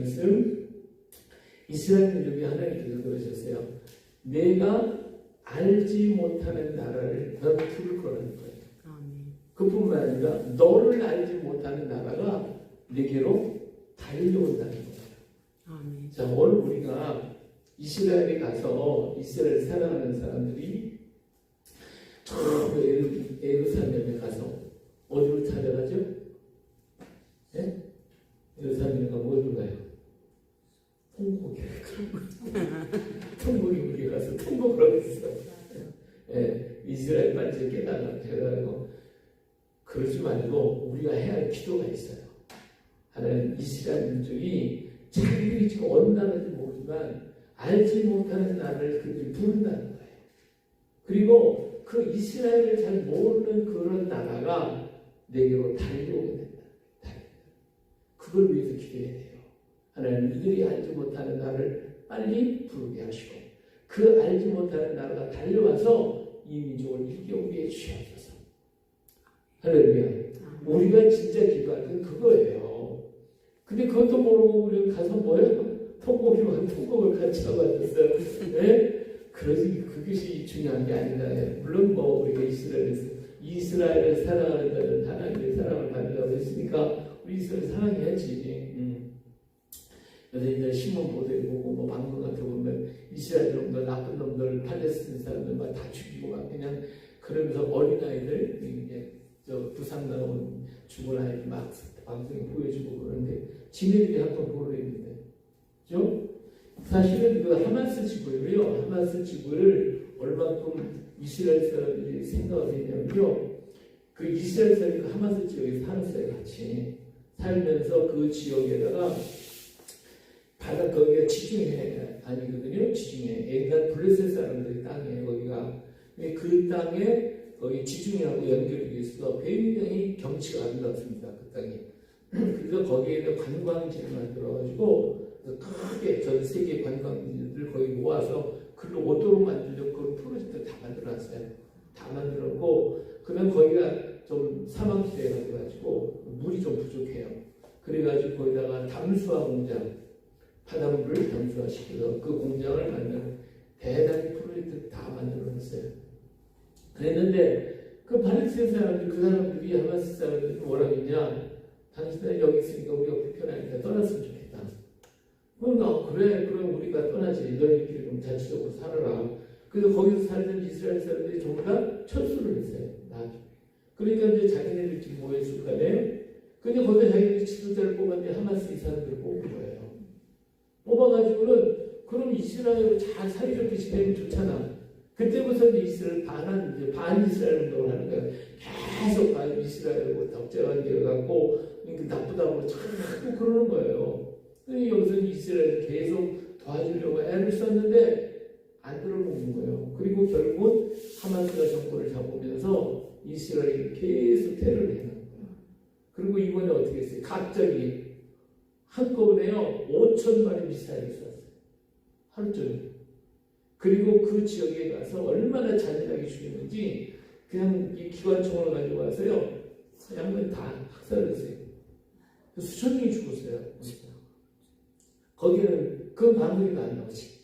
말씀, 이스라엘 민족이 하나님께서 그러셨어요. 내가 알지 못하는 나라를 넌 부를 거라는 거예요. 그뿐만 아니라 너를 알지 못하는 나라가 내게로 달려온다는 거예요. 자, 오늘 우리가 이스라엘에 가서 이스라엘 사랑하는 사람들이 저 예루살렘에 가서 어디로 찾아가죠? 네? 예루살렘에 가면 어디로 가요? 통곡에 통곡에 우리 가서 통곡을 하고 있어요. 네, 이스라엘 빨리 깨달고 그러지 말고 우리가 해야 할 기도가 있어요. 하나님, 이스라엘 민족이 자기들이 지금 어느 나라인지 모르지만 알지 못하는 나라를 그들이 부른다는 거예요. 그리고 그 이스라엘을 잘 모르는 그런 나라가 내게로 달려오게 된다. 그걸 위해서 기도해야 돼요. 하나님, 이들이 알지 못하는 나라를 빨리 부르게 하시고 그 알지 못하는 나라가 달려와서 이 민족을 일깨우게 해주시옵소서. 할렐루야. 우리가 진짜 기도할 건 그거예요. 근데 그것도 모르고 우리는 가서 뭐예요? 통곡을 같이 하고 앉았어요. 네? 그러지, 그것이 중요한 게 아니다. 물론 뭐 우리가 이스라엘을 사랑하는 하나님의 사랑을 받는다고 했으니까 우리 이스라엘 사랑해야지. 요새 이제 신문 보도에 보고 뭐 방송 같은 거 보면 이스라엘 놈들, 나쁜 놈들, 팔레스타인 사람들 막 다 죽이고 막 그냥 그러면서 어린아이들, 이제 저 부상 나온 죽은 아이들 막 방송에 보여주고 그러는데 지네들이 한번 보러 했는데, 그죠? 사실은 그 하마스 지구예요. 하마스 지구를 얼마큼 이스라엘 사람들이 생각을 했냐면요. 그 이스라엘 사람이 그 하마스 지역에 살았어요. 같이 살면서 그 지역에다가 바다 거기가 지중해 아니거든요. 지중해. 옛날 블레셋 사람들의 땅이에요. 거기가. 그 땅에 거기 지중해하고 연결이 되어 있어서 굉장히 경치가 아름답습니다. 그 땅이. 그래서 거기에다 관광지를 만들어가지고 크게 전 세계 관광지들 거기 모아서 글로 오도록 만들려고 그런 프로젝트를 다 만들어놨어요. 다 만들었고, 그러면 거기가 좀 사막지대가 돼가지고 물이 좀 부족해요. 그래가지고 거기다가 담수화 공장, 바닷물을 담수화시켜서 그 공장을 만드는 대단히 프로젝트를 다 만들어놨어요. 그랬는데 그 팔레스타인 사람들, 그 사람들이 하마스 사람들이 뭐라고 했냐? 당신들 여기 있으니까 우리가 불편하니까 떠났으면 좋겠다. 그럼 그래, 그럼 우리가 떠나지. 너희들끼리 좀 자치적으로 살아라. 그래서 거기서 살던 이스라엘 사람들이 전부 다 철수를 했어요. 나중에. 그러니까 이제 자기네들끼리 모였을 거 아니에요? 근데 거기서 자기들이 지도자를 뽑았는데 하마스 이 사람들을 뽑은 거예요. 뽑아가지고는 그럼 이스라엘로 잘 사이좋게 지내면 좋잖아. 그때부터 이제 이스라엘 반 이스라엘 운동을 하는 거예요. 계속 반 이스라엘하고 덕재관계해갖고 나쁘다고 자꾸 그러는 거예요. 여기서 이스라엘 계속 도와주려고 애를 썼는데 안 들어보는 거예요. 그리고 결국은 하마스가 정권을 잡으면서 이스라엘이 계속 테러를 해는 거예요. 그리고 이번에 어떻게 했어요? 갑자기 한꺼번에요 5,000마리 미사일을 쐈어요. 하루 종일. 그리고 그 지역에 가서 얼마나 잔인하게 죽였는지 그냥 이 기관총을 가지고 와서요 양면 다 학살을 했어요. 수천 명이 죽었어요. 거기는 그 방송이 안 나오지.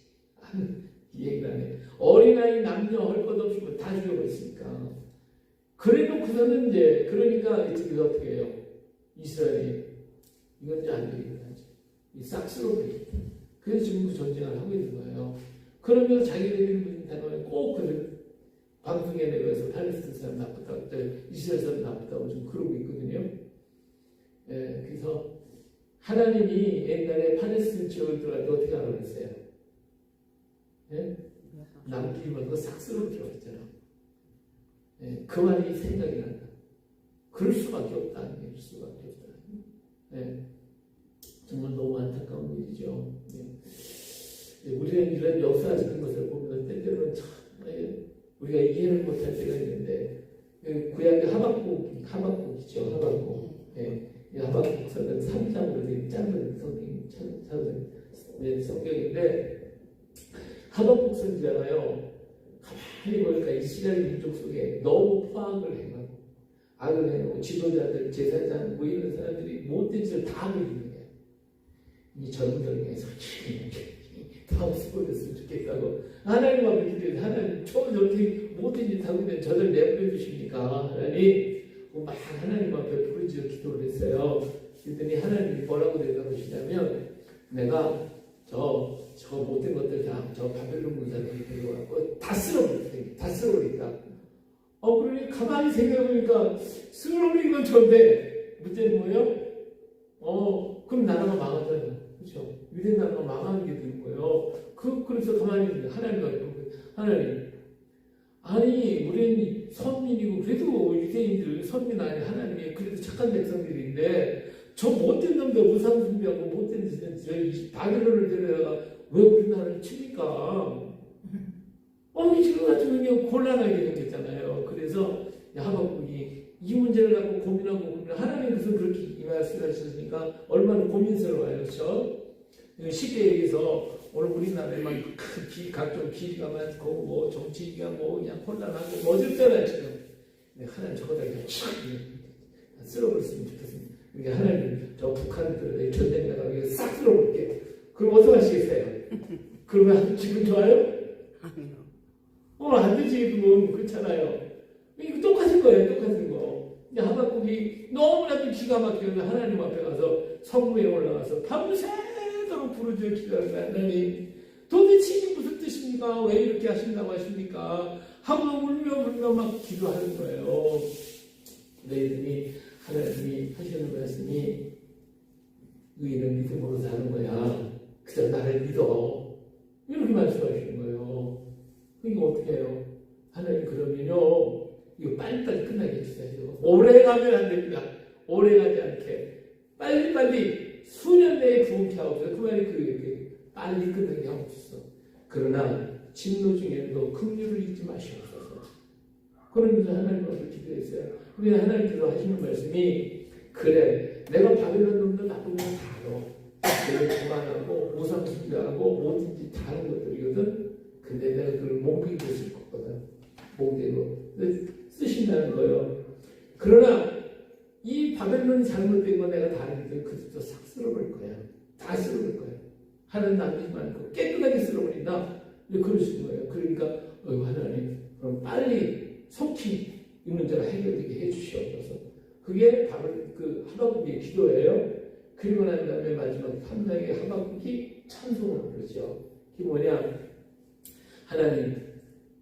이 얘기를 안 해. 어린아이 남녀 할 것 없이 다 죽여버렸으니까. 그래놓고서는 이제 그러니까 이제 어떻게 해요? 이스라엘이 이건 이제 안 되겠다. 이 싹스로 되겠다. 그래서 지금 그 전쟁을 하고 있는 거예요. 그러면서 자기네들이 무슨 단어에 꼭 그 방송에 내려서 팔레스타인 사람 나쁘다고, 이스라엘 사람 나쁘다고 좀 그러고 있거든요. 예, 그래서 하나님이 옛날에 팔레스타인 지역을 들어갈 때 어떻게 하라고 그랬어요? 예? 남기지 말고 싹스로 들어갔잖아. 예, 그 말이 생각이 난다. 그럴 수밖에 없다. 그럴 수밖에 없다. 예, 정말 너무 안타까운 일이죠. 예. 우리는 이런 역사적인 것을 보면 때때로는 참 우리가 이해를 못할 때가 있는데 구약의 하박국이죠. 하박국. 예. 하박국서는 3장으로 되게 짧은 성경인데 하박국 선지자가요 가만히 보니까 이스라엘 민족 속에 너무 포악을 해가고 악을 해가고 지도자들, 제사장 뭐 이런 사람들이 못된 짓을 다 하고 있는 거예요. 이 젊은이에서 다 없어버렸으면 좋겠다고 하나님 앞에 기도해서 하나님 저렇게 모든 짓 하고 있는 저들 내버려 주십니까? 하나님 앞에 부르짖어 기도를 했어요. 그랬더니 하나님이 뭐라고 대답하시냐면 내가 저 모든 것들 다 저 바벨론 군사들이 데려와서 다 쓸어버리겠다. 다 쓸어버리겠다. 그러니 가만히 생각해보니까 쓸어버린 건 저인데 문제는 뭐예요? 그럼 나라가 망하잖아요. 그렇죠? 유대 나라가 망하는 게 되는 거예요. 그래서 가만히 하나님 아니 우리는 선민이고 그래도 유대인들 선민 아니 하나님이 그래도 착한 백성들인데 저 못된 놈들 우상숭배하고 못된 짓을 바벨론을 데려다가 왜 우리나라를 칩니까? 지금 같은 경우 곤란하게 생겼잖아요. 그래서 하박국이 이 문제를 갖고 고민하고 하나님 무슨 그렇게 이 말씀을 하셨으니까 얼마나 고민스러워요. 그렇죠? 쉽게 얘기해서 오늘 우리나라에만 각종 비리가 많고 뭐 정치가 뭐 그냥 혼란하고 뭐 어렵잖아요 지금. 근데 하나님 저거다 그냥 쓸어버렸으면 좋겠습니다. 그러니까 하나님 저 북한들 전쟁 나가게 싹 쓸어버릴게. 그럼 어떻게 하시겠어요? 그러면 지금 좋아요? 안 되지 그건 그렇잖아요. 이거 똑같은 거예요. 똑같은 거. 하박국이 너무나도 기가 막혀서 하나님 앞에 가서 성무에 올라가서 밤새도록 부르짖어 기도하는 거예요. 하나님 도대체 이게 무슨 뜻입니까? 왜 이렇게 하신다고 하십니까? 하고 울며 막 기도하는 거예요. 너희들이 하나님이 하시는 말씀이 너희는 믿음으로 사는 거야. 그저 나를 믿어. 이렇게 말씀하시는 거예요. 이거 어떻게 해요? 하나님 그러면요 이거 빨리빨리 끝나게 해주세요. 오래 가면 안 됩니다. 오래 가지 않게 빨리빨리 수년 내에 부흥케 하옵소서. 그 말이 빨리 끝나게 하옵소서. 그러나 진노 중에도 긍휼을 잊지 마시옵소서. 그러면서 하나님 앞에 기도했어요. 그런데 하나님께서 하시는 말씀이 그래 내가 바벨론 놈들 나쁜 건 다 알아. 내가 교만하고 우상숭배하고 뭐든지 다 하는 것들이거든. 근데 내가 그걸 몽개고 있을 거거든. 몽개고 쓰신다는 거예요. 그러나 이 바벨론이 잘못된 거 내가 다 알는데 그것도 싹 쓸어버릴 거야. 다 쓸어버릴 거야. 하나님 남기지 말고 깨끗하게 쓸어버린다. 그러시는 거예요. 그러니까 하나님 그럼 빨리 속히 이 문제가 해결되게 해주시옵소서. 그게 바로 하박국의 기도예요. 그리고 난 다음에 마지막 3장에 하박국이 찬송을 부르죠. 그게 뭐냐? 하나님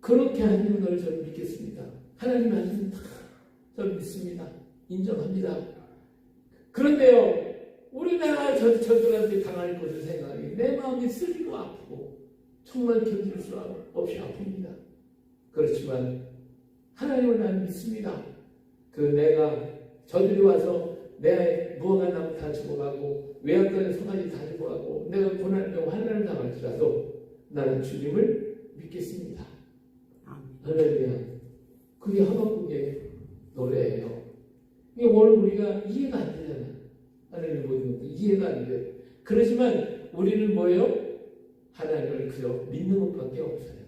그렇게 하시는 걸 저는 믿겠습니다. 하나님 하시는 다 저는 믿습니다. 인정합니다. 그런데요 우리나라 저들한테 당할 것을 생각하니 내 마음이 쓰리고 아프고 정말 견딜 수 없이 아픕니다. 그렇지만 하나님을 나는 믿습니다. 내가 저들이 와서 내 무화과 나무 다 죽어가고 외양간에 소가지 다 죽어가고 내가 고난을 환난을 당할지라도 나는 주님을 믿겠습니다. 할렐루야. 그게 하박국의 노래예요. 이게 오늘 우리가 이해가 안 되잖아. 하나님의 모든 것도 이해가 안 돼. 그렇지만 우리는 뭐예요? 하나님을 그저 믿는 것밖에 없어요.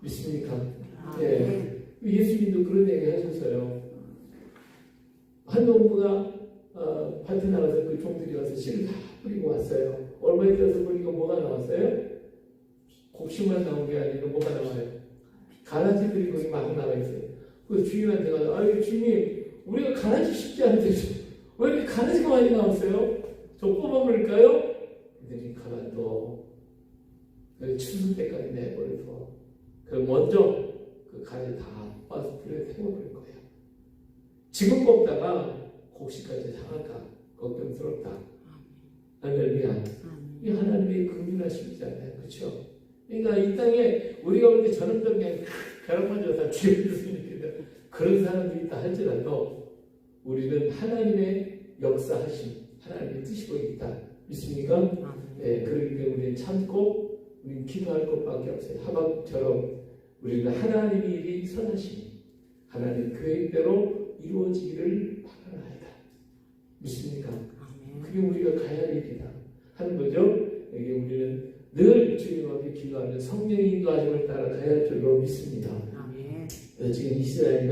믿습니까? 네. 예수님도 그런 얘기 하셨어요. 한 농부가 밭에 나가서 그 종들이 와서 씨를 다 뿌리고 왔어요. 얼마에 들어서 보니까 뭐가 나왔어요? 곡식만 나온 게 아니라 뭐가 나와요? 가라지들이 거기 막 나와 있어요. 그 주인한테 가서 아유 주님 우리가 가라지 쉽지 않은데 왜 이렇게 가라지가 많이 나왔어요? 저 뽑아버릴까요? 그랬더니 가만둬. 추수 때까지 내버려둬. 먼저 그 가지 다 빠서 불에 태워버릴 거야. 지금 뽑다가 곡식까지 상할까 걱정스럽다. 할렐루야. 이 하나님의 긍휼하심이잖아요. 그렇죠? 그러니까 이 땅에 우리가 볼 때 저런 병에 벼락맞아서 다 죽여줄 수 있는데 그런 사람들이 있다 할지라도 우리는 하나님의 역사하심, 하나님의 뜻이 보이겠다. 믿습니까? 네, 그렇기 때문에 우리는 참고 우리는 기도할 것밖에 없어요. 하박국처럼 우리는 하나님의 일이 선하심이 하나님 계획대로 이루어지기를 바라나이다. 믿습니까? 그게 우리가 가야 할 일이다 하는 거죠. 여기 우리는 늘 주님 앞에 기도하며 성령의 인도하심을 따라 가야 할 줄로 믿습니다. 지금 이스라엘이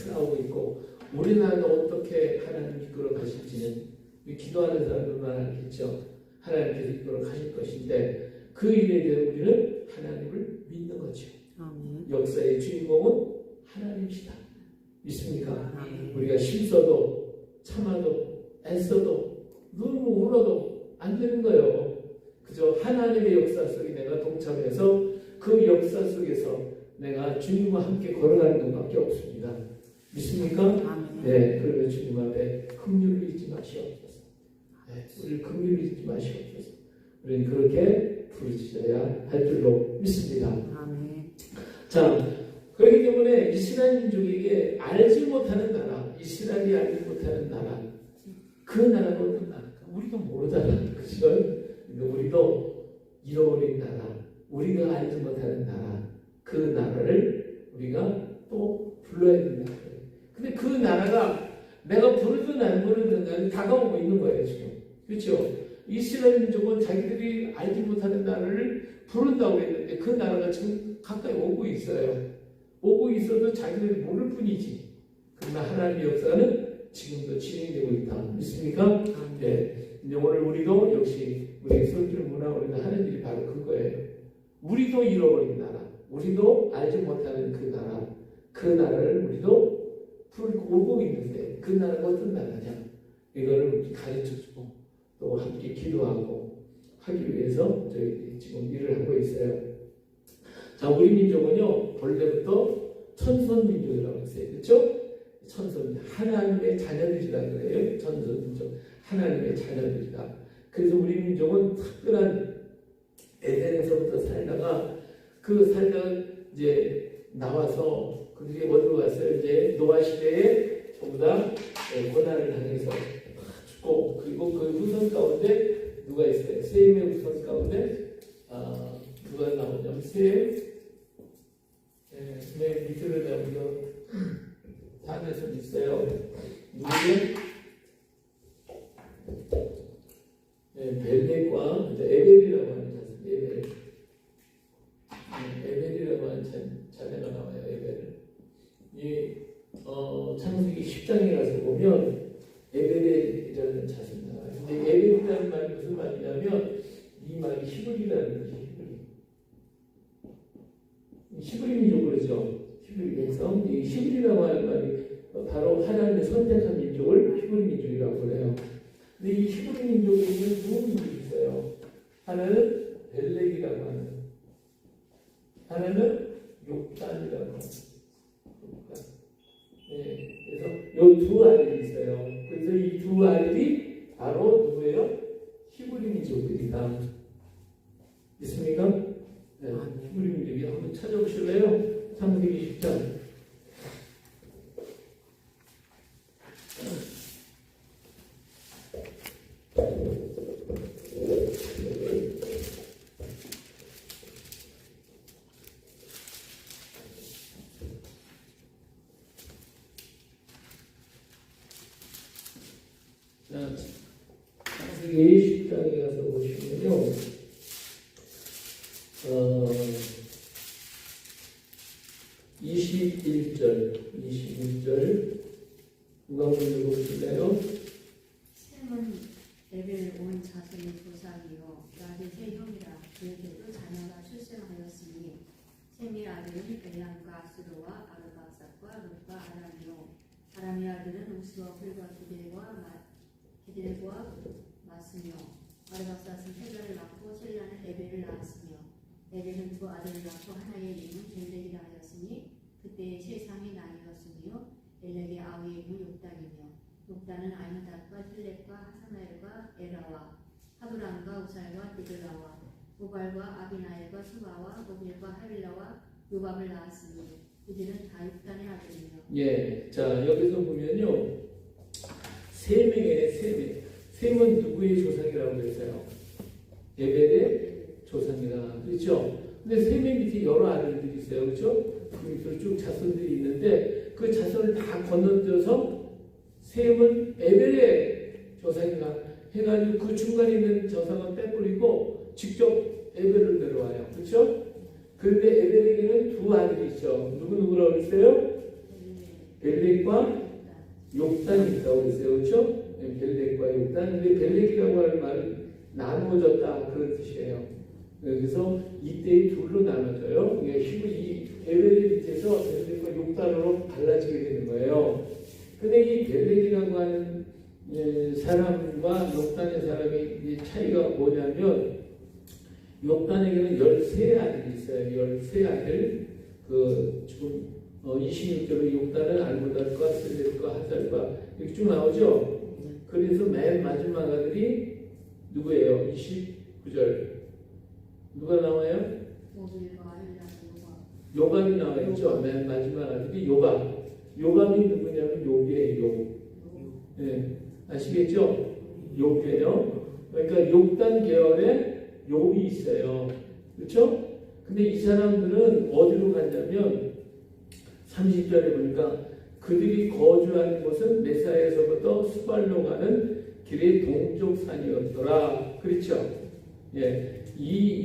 싸우고 있고 우리나라도 어떻게 하나님 이끌어 가실지는 기도하는 사람들만 알겠죠. 하나님께서 이끌어 가실 것인데 그 일에 대해 우리는 하나님을 믿는 거죠. 역사의 주인공은 하나님이시다. 믿습니까? 우리가 실수도 참아도 애써도 너무 울어도 안 되는 거예요. 그저 하나님의 역사 속에 내가 동참해서 그 역사 속에서 내가 주님과 함께 걸어가는 것밖에 없습니다. 믿습니까? 네, 그러면 주님 앞에 긍휼을 잊지 마시옵소서. 네, 우리 긍휼을 잊지 마시옵소서. 우리는 그렇게 부르짖어야 할 줄로 믿습니다. 자, 그렇기 때문에 이스라엘 민족에게 알지 못하는 나라, 이스라엘이 알지 못하는 나라, 그 나라가 어떤 나라일까? 우리도 모르잖아요. 그죠? 우리도 잃어버린 나라, 우리가 알지 못하는 나라, 그 나라를 우리가 또 불러야 된다. 근데 그 나라가 내가 부르든 안 부르든 간에 다가오고 있는 거예요, 지금. 그렇죠? 이스라엘 민족은 자기들이 알지 못하는 나라를 부른다고 했는데 그 나라가 지금 가까이 오고 있어요. 오고 있어도 자기들이 모를 뿐이지. 그러나 하나님의 역사는 지금도 진행되고 있다. 믿습니까? 네. 오늘 우리도 역시 우리 손길 문화 우리는 하는 일이 바로 그거예요. 우리도 잃어버린 나라, 우리도 알지 못하는 그 나라, 그 나라를 우리도 오고 있는데 그 나라가 어떤 나라냐? 이거를 가르쳐주고 또 함께 기도하고 하기 위해서 저희 지금 일을 하고 있어요. 자, 우리 민족은요 본래부터 천선민족이라고 했어요. 그렇죠? 천선, 하나님의 자녀들이라 그래요. 천선민족, 하나님의 자녀들이다. 그래서 우리 민족은 특별한 에덴에서부터 살다가 이제 나와서 그게 어디로 갔어요? 이제 노아 시대에 전부 다 고난을 당해서 죽고, 그리고 그 후손 가운데 누가 있어요? 셈의 후손 가운데 누가 나오냐면 셈, 밑으로 나오면 산에서 있어요. 누구는 벨렉과 에벨이라고 하는 자들, 에벨이라고 하는 자매가 나와요. 에벨. 이 창세기 10장에 가서 보면 에벨이라는 자손이 나와요. 근데 에벨이라는 말이 무슨 말이냐면 이 말이 히브리라는 거죠. 히브리 민족 그러죠. 히브리 백성. 이 히브리라고 하는 말이 바로 하나님의 선택한 민족을 히브리 민족이라고 그래요. 근데 이 히브리 민족에 있는 두 민족이 있어요. 하나는 벨렉이라고 하는, 하나는 욕단이라고 하는. 네, 그래서 이 두 아들이 있어요. 그래서 이 두 아들이 바로 누구예요? 히브리 민족들이다. 있습니까? 네, 히브리 민족이 한번 찾아보실래요? 창세기 10장. 창세기 10장에 가서 보시면요. 21절 누가 한번 읽어보실래요? 셈은 에벨 온 자손의 조상이요 야벳의 형이라. 그에게도 자녀가 출생하였으니 셈의 아들은 엘람과 아수르와 아르박삭과 롯과 아람이요 아람의 아들은 우스와 훌과 기델과 마스며 아르박삭은 헬라를 낳고 셀라는 에벨을 낳았으며 에벨은 두 아들을 낳고 하나의 이름은 벨렉이라 하였으니 그때의 세상이 나뉘었으며 벨렉의 아우의 이름은 욕단이며 욕단은 아이나답과 힐렉과 하사마엘과 에라와 하브람과 우살과 디글라와 오발과 아비나엘과 수바와 오빌과 하빌라와 요bab을 낳았으니 이들은 다 욕단의 아들이며. 예, 자 여기서 보면요 세 명의 셈은 누구의 조상이라고 했어요? 에벨의 조상이라 그렇죠? 근데 셈의 밑에 여러 아들들이 있어요, 그렇죠? 그 밑으로 쭉 자손들이 있는데 그 자손을 다 건너뛰어서 셈은 에벨의 조상이라 해가지고 그 중간에 있는 조상은 빼버리고 직접 에벨을 내려와요, 그렇죠? 그런데 에벨에게는 두 아들이 있죠. 누구라고 그랬어요? 벨렉과 욕단이 있다고 그랬어요, 그렇죠? 벨렉과 욕단. 근데 벨렉이라고 하는 말은 나누어졌다 그런 뜻이에요. 그래서 이때의 둘로 나눠져요. 힘을 이 에벨의 밑에서 벨렉과 욕단으로 갈라지게 되는 거예요. 근데 이 벨렉이라고 하는 사람과 욕단의 사람의 차이가 뭐냐면 욕단에게는 13아들이 있어요. 13아들. 지금 26절에 욕단은 알모달과 셀렛과 하살과 이렇게 쭉 나오죠. 그래서 맨 마지막 아들이 누구예요? 29절 누가 나와요? 요밤이 나와 있죠. 맨 마지막 아들이 요밤. 요밤이 누구냐면 욥이에요. 욥. 네. 아시겠죠? 욥이에요. 그러니까 욕단 계열에 욥이 있어요. 그렇죠? 근데 이 사람들은 어디로 갔냐면 30절에 보니까 그들이 거주하는 곳은 메사에서부터 수발로 가는 길의 동쪽 산이었더라. 그렇죠? 예.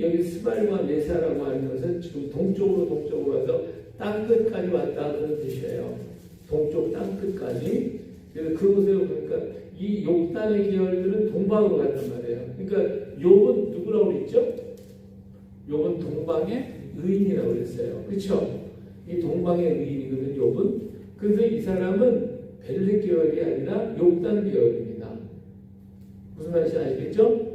여기 스발과 메사라고 하는 것은 지금 동쪽으로 가서 땅끝까지 왔다 그런 뜻이에요. 동쪽 땅끝까지. 그래서 그곳에 보니까 이 욕단의 계열들은 동방으로 갔단 말이에요. 그러니까 욥은 누구라고 그랬죠? 욥은 동방의 의인이라고 그랬어요. 그렇죠? 이 동방의 의인이거든, 욥은. 그래서 이 사람은 벨렉 계열이 아니라 욕단 계열입니다. 무슨 말인지 아시겠죠?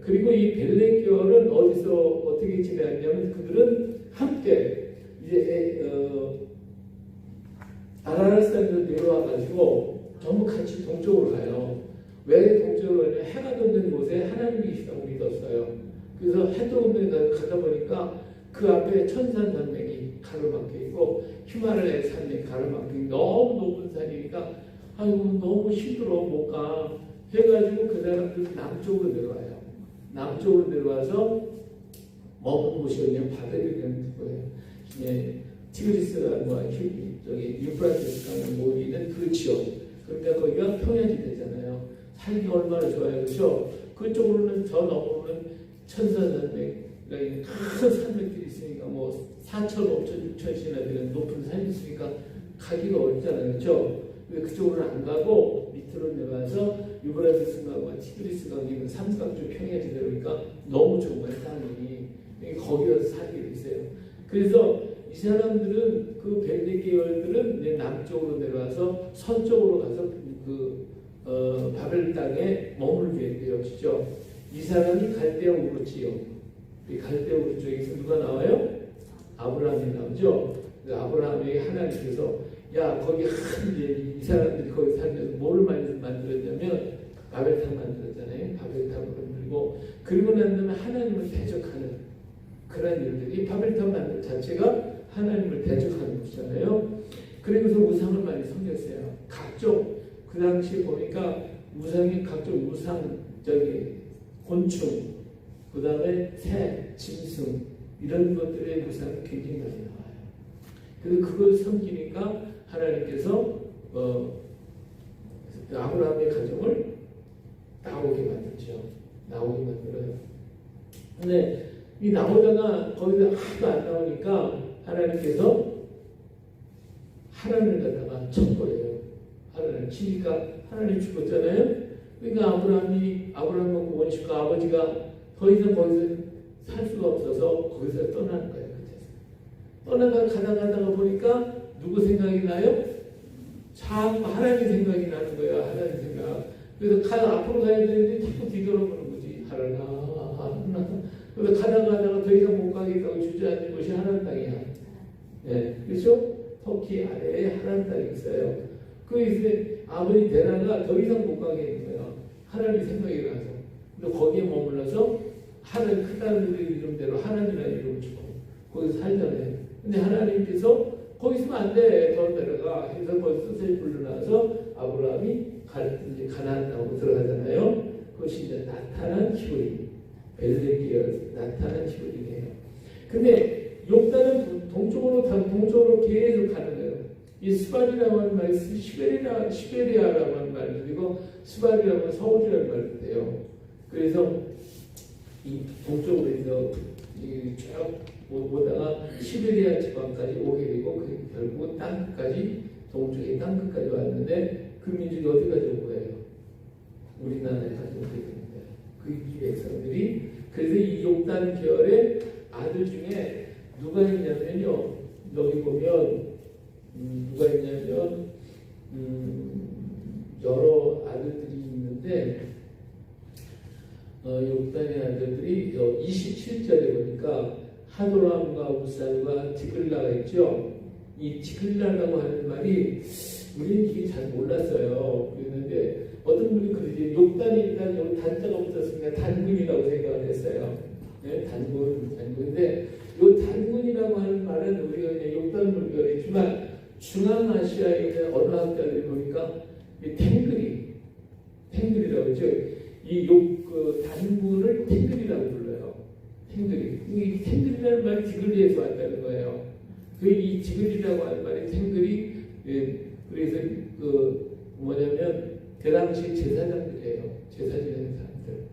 그리고 이 벨렉 계열은 어디서 어떻게 지내냐면 그들은 함께 이제 아라라산에서 내려와가지고 전부 같이 동쪽으로 가요. 왜 동쪽으로 가냐면 해가 돋는 곳에 하나님이 계시다고 믿었어요. 그래서 해도 없는 데 가다 보니까 그 앞에 천산산맥이 가로막혀 있고 히말라야 산맥이 가로막혀 있고 너무 높은 산이니까 아이고 너무 힘들어 못 가. 해가지고 그 사람들은 남쪽으로 내려와요. 남쪽으로 내려와서 머문 곳이 어디냐 바벨이라는 거예요. 예, 티그리스가 저기 유프라테스 강을 모이는 그 지역. 그러니까 거기가 평야지대잖아요. 살기 얼마나 좋아요, 그렇죠? 그쪽으로는 저 너머로는 천산산맥, 그러니까 큰 산맥들이 있으니까 뭐 4,000, 5,000, 6,000씩이나 되는 높은 산이 있으니까 가기가 어렵잖아요, 그렇죠? 그쪽으로는 안 가고 밑으로 내려와서 유브라테스 강과 티그리스 강이 있는 삼각주 평야지대니까 너무 좋은 거예요, 땅이. 거기서 살게 됐어요. 그래서 이 사람들은 그 벨렉 계열들은 이제 남쪽으로 내려와서 서쪽으로 가서 바벨 땅에 머물게 되었죠. 이 사람이 갈대아 우르지요. 이 갈대아 우르 쪽에서 누가 나와요? 아브라함이 나오죠. 아브라함에게 하나님께서 야 거기 이 사람들이 거기 살면서 뭐를 만들었냐면 바벨탑 만들었잖아요. 바벨탑을 만들고 그리고 난 다음에 하나님을 대적하는 그런 일들이 이 바벨탑 만든 자체가 하나님을 대적하는 것이잖아요. 그러면서 우상을 많이 섬겼어요. 각종 그 당시에 보니까 우상이 각종 우상적인 곤충, 그 다음에 새, 짐승 이런 것들의 우상이 굉장히 많이 나와요. 그래서 그걸 섬기니까 하나님께서 아브라함의 가정을 나오게 만들죠. 나오게 만들어요. 근데 이 나오다가 거기서 하나도 안 나오니까 하나님께서 하나님을 갖다가 쳤거예요. 하나님 치니까 하나님 죽었잖아요. 그러니까 아브라함과 그 원수가 아버지가 더 이상 거기서 살 수가 없어서 거기서 떠나는 거예요. 가다가 보니까 누구 생각이 나요? 자꾸 하나님 생각이 나는 거예요. 하나님 생각. 그래서 앞으로 가야 되는데 자꾸 뒤돌아보는 거지. 하나님. 그래서 가다가 더 이상 못 가겠다고 주저앉은 곳이 하나님 땅이야. 네, 그렇죠? 터키 아래에 하나님 땅이 있어요. 그래서 아버지 데라가 더 이상 못 가게 되는 거예요. 하나님 생각이 나서. 그래서 거기에 머물러서 하나님 크다는 이름대로 하나님이라는 이름을 주고 거기서 살잖아요. 근데 하나님께서 거기 있으면 안 돼. 더 내려가. 해서 거기서 서서히 불러나서 아브라함이 가나안 땅으로 들어가잖아요. 그것이 이제 나타난 히브리. 벨렉 계열 나타난 히브리예요. 근데 욕단은 동쪽으로 계속 가는 거예요. 이 스발이라고 하는 말이 시베리아라고 하는 말이 그리고 스발이라고 하는 서울이라는 말이 돼요. 그래서 이 동쪽으로 해서 쭉 오다가 시베리아 지방까지 오게 되고 결국은 땅끝까지 동쪽의 땅끝까지 왔는데 그 민족이 어디까지 온 거예요? 우리나라에 가지고 있는 거예요. 그 백성들이. 그래서 이 욕단 계열의 아들 중에 누가 있냐면요. 여기 보면 누가 있냐면 여러 아들들이 있는데 욕단의 아들들이 27절에 보니까 하도람과 우살과 디글라가 있죠. 이 디글라라고 하는 말이 우리는 이게 잘 몰랐어요. 그랬는데 어떤 분이 그러지 욕단이니까 여기 단자가 붙었으니까 단군이라고 생각을 했어요. 네? 단군인데 이 단군이라고 하는 말은 우리가 그냥 욕단 물결이지만 중앙아시아에 있는 어느 학자들이 보니까 이 탱글이라고 하죠. 이 단군을 탱글이라고 불러요. 탱글이. 이 탱글이라는 말이 디글리에서 왔다는 거예요. 이 디글이라고 하는 말이 탱글이 그래서 뭐냐면 그 당시 제사장들이에요. 제사 지내는 사람들.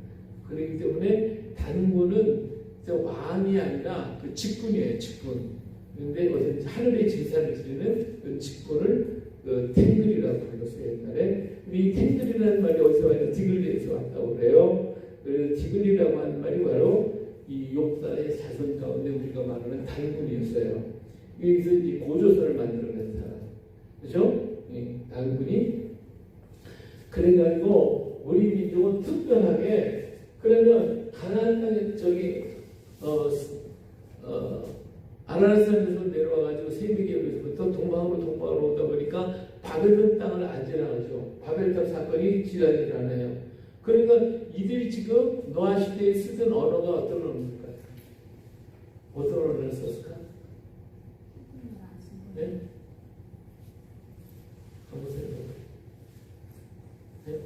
그렇기 때문에 단군은 왕이 아니라 그 직분이에요. 직분. 그런데 어쨌든 하늘의 제사를 지내는 그 직분을 탱글이라고 불렀어요. 옛날에. 이 탱글이라는 말이 어디서 와요? 디글리에서 왔다고 그래요. 그래서 디글리라고 하는 말이 바로 이 욕단의 자손 가운데 우리가 말하는 단군이었어요. 여기서 이 고조선을 만들어낸 사람. 그죠? 단군이. 그래가지고 우리 민족은 특별하게 그러면 가나안 땅에 아라산에서 내려와가지고 세미계에서부터 동방으로 오다 보니까 바벨론 땅을 안 지나가죠. 바벨 땅 사건이 지나지 않아요. 그러니까 이들이 지금 노아 시대에 쓰던 언어가 어떤 언어일까요? 어떤 언어를 썼을까? 네? 한번 생각해봐요. 네?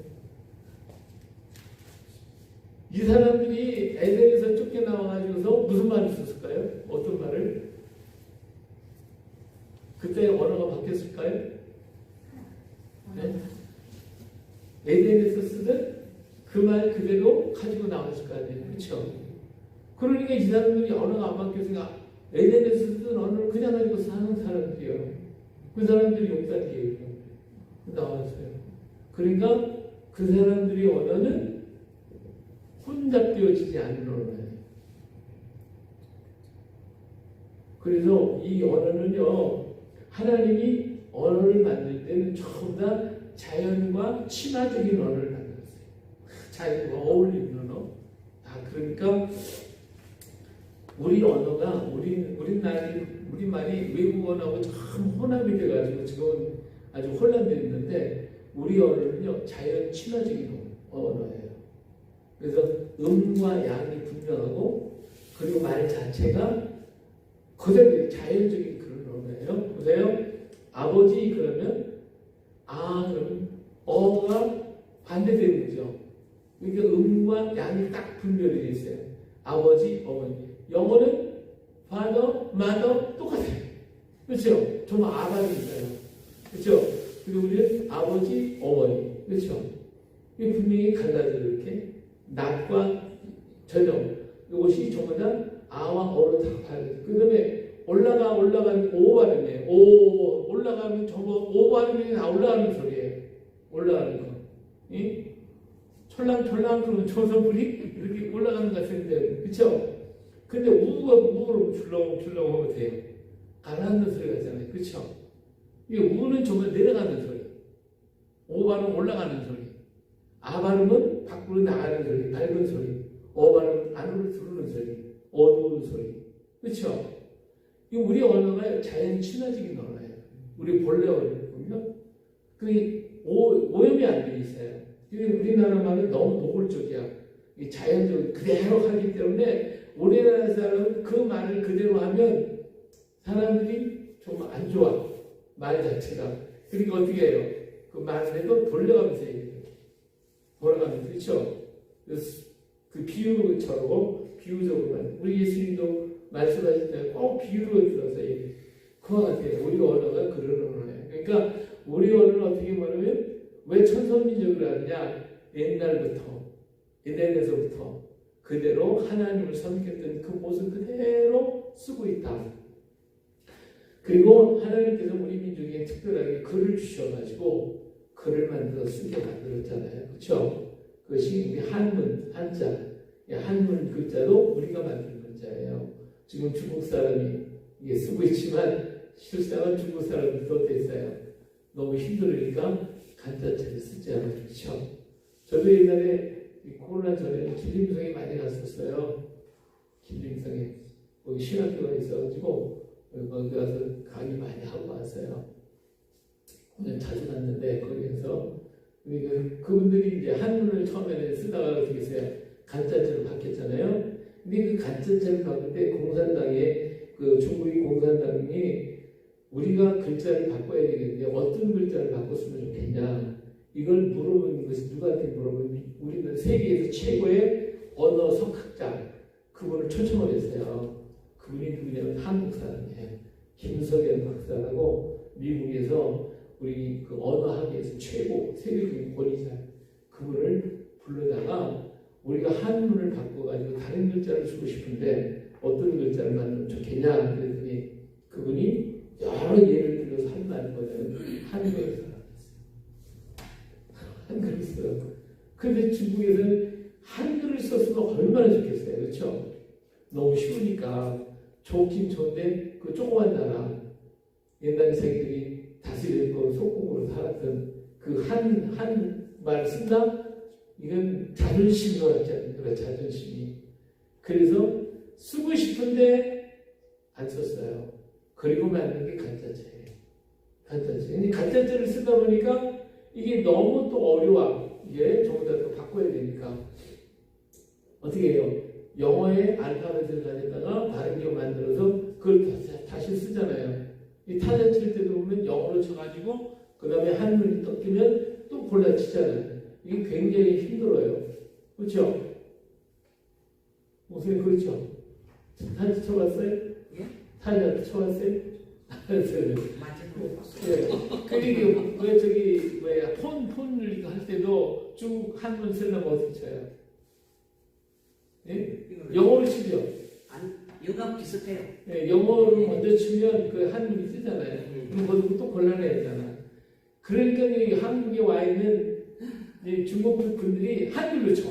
이 사람들이 에덴에서 쫓겨나와가지고서 무슨 말을 썼을까요? 어떤 말을? 그때 언어가 바뀌었을까요? 네? 에덴에서 쓰던 그 말 그대로 가지고 나왔을 거 아니에요. 그렇죠? 그러니까 이 사람들이 언어가 안 바뀌었으니까 에덴에서 쓰던 언어를 그냥 가지고 사는 사람들이에요. 그 사람들이 욕단계예요. 나왔어요. 그러니까 그 사람들의 언어는 혼잡되어지지 않는 언어예요. 그래서 이 언어는요, 하나님이 언어를 만들 때는 전부 다 자연과 친화적인 언어를 만들었어요. 자연과 어울리는 언어. 그러니까 우리 언어가 우리 말이 외국 언어하고 참 혼합이 돼가지고 지금은 아주 혼란되어 있는데 우리 언어는요 자연 친화적인 언어예요. 그래서 음과 양이 분명하고 그리고 말 자체가 그대로 자연적인 그런 언어예요. 보세요. 아버지 그러면 그러면 어가 반대되는 거죠. 그러니까 음과 양이 딱 분별이 되어 있어요. 아버지, 어머니. 영어는 father, mother 똑같아요. 그렇죠? 정말 아반이 있어요. 그렇죠? 그리고 우리는 아버지, 어머니. 그렇죠? 이게 분명히 갈라져요. 이렇게 낮과 저녁. 이것이 전부 다 아와 어로 다 발라요. 그 다음에 올라가면 오 발음이에요. 오 올라가면 전부 오 발음이 다 올라가는 소리예요. 올라가는 거. 이? 촐랑촐랑 그러면 초소불이 이렇게 올라가는 것 같은데, 그렇죠? 근데 우로 출렁출렁 하면 돼요. 가라앉는 소리 같잖아요. 그렇죠? 이 우는 정말 내려가는 소리. 오 발음 올라가는 소리. 아 발음은 밖으로 나가는 소리, 밝은 소리. 어 발음은 안으로 들어오는 소리, 어두운 소리. 그렇죠? 이 우리 언어가 자연 친화적인 언어예요. 우리 본래 언어를 보면 그 오염이 안 돼 있어요. 우리나라 말은 너무 노골적이야. 자연적으로 그대로 하기 때문에 우리나라 사람은 그 말을 그대로 하면 사람들이 정말 안 좋아. 말 자체가. 그러니까 어떻게 해요? 그 말을 해도 돌려가면서 얘기해요. 돌아가면서. 그렇죠? 그 비유처럼 비유적으로만. 우리 예수님도 말씀하실 때 꼭 비유로 들어서 얘기해요. 그와 같아요. 우리 언어가 그런 언어예요. 그러니까 우리 언어는 어떻게 말하면 왜 천선민족을 하느냐? 옛날부터 에덴에서부터 그대로 하나님을 섬겼던 그 모습 그대로 쓰고 있다. 그리고 하나님께서 우리 민족에 특별하게 글을 주셔가지고 글을 만들어 쓰게 만들었잖아요. 그렇죠? 그것이 우리 한문, 한자, 한문 글자도 우리가 만든 글자예요. 지금 중국 사람이 이게 쓰고 있지만 실상은 중국 사람이 더 됐어요. 너무 힘들으니까 간자체를 쓰지 않았죠. 저도 옛날에 코로나 전에는 길림성에 많이 갔었어요. 길림성에 거기 신학교가 있어가지고 거기 가서 강의 많이 하고 왔어요. 오늘 자주 갔는데 거기에서 그분들이 이제 한문을 처음에는 쓰다가 어떻게 했어요? 간자체로 바뀌었잖아요. 근데 그 간자체를 바꿀 때 공산당에 그 중국의 공산당이 우리가 글자를 바꿔야 되겠는데 어떤 글자를 바꿨으면 좋겠냐 이걸 물어보는 것이 누구한테 물어보면 우리는 세계에서 최고의 언어 석학자 그분을 초청을 했어요. 그분이 누구냐면 한국 사람이에요. 김석연 박사라고 미국에서 우리 그 언어학에서 최고 세계적인 권위자 그분을 불러다가 우리가 한문을 바꿔가지고 다른 글자를 쓰고 싶은데 어떤 글자를 만들면 좋겠냐 그랬더니 그분이 여러 예를 들어서 한다는 거는 한글을 써라 한글을 써요. 그런데 중국에서는 한글을 썼으면 얼마나 좋겠어요. 그렇죠? 너무 쉬우니까 좋긴 좋은데 그 조그만 나라 옛날 자기들이 다스리고 속국으로 살았던 그 한 말 쓴다? 이건 자존심으로 하지 않는 거야. 자존심이. 그래서 쓰고 싶은데 안 썼어요. 그리고 만든 게 간자체예요. 간자체. 근데 간자체를 쓰다 보니까 이게 너무 또 어려워. 이게 전부 다 또 바꿔야 되니까. 어떻게 해요? 영어의 알파벳을 가져다가 다른 거 만들어서 그걸 다시 쓰잖아요. 이 타자 칠 때도 보면 영어로 쳐가지고 그 다음에 한문이 떴으면 또 골라치잖아요. 이게 굉장히 힘들어요. 그렇죠? 목사님 그렇죠? 타자 쳐봤어요? 예? 타자 쳐봤어요? 맞아요. 그리고 왜 저기 뭐야 폰을 할 때도 쭉 한문 쓰려면 어떻게 쳐요? 예? 영어로 치죠. 아니, 영어 비슷해요. 예, 영어로 먼저 치면 그 한문이 뜨잖아요. 그럼 거기서 또 곤란해야 되잖아. 그러니까 이 한국에 와 있는 중국 분들이 한글로 쳐.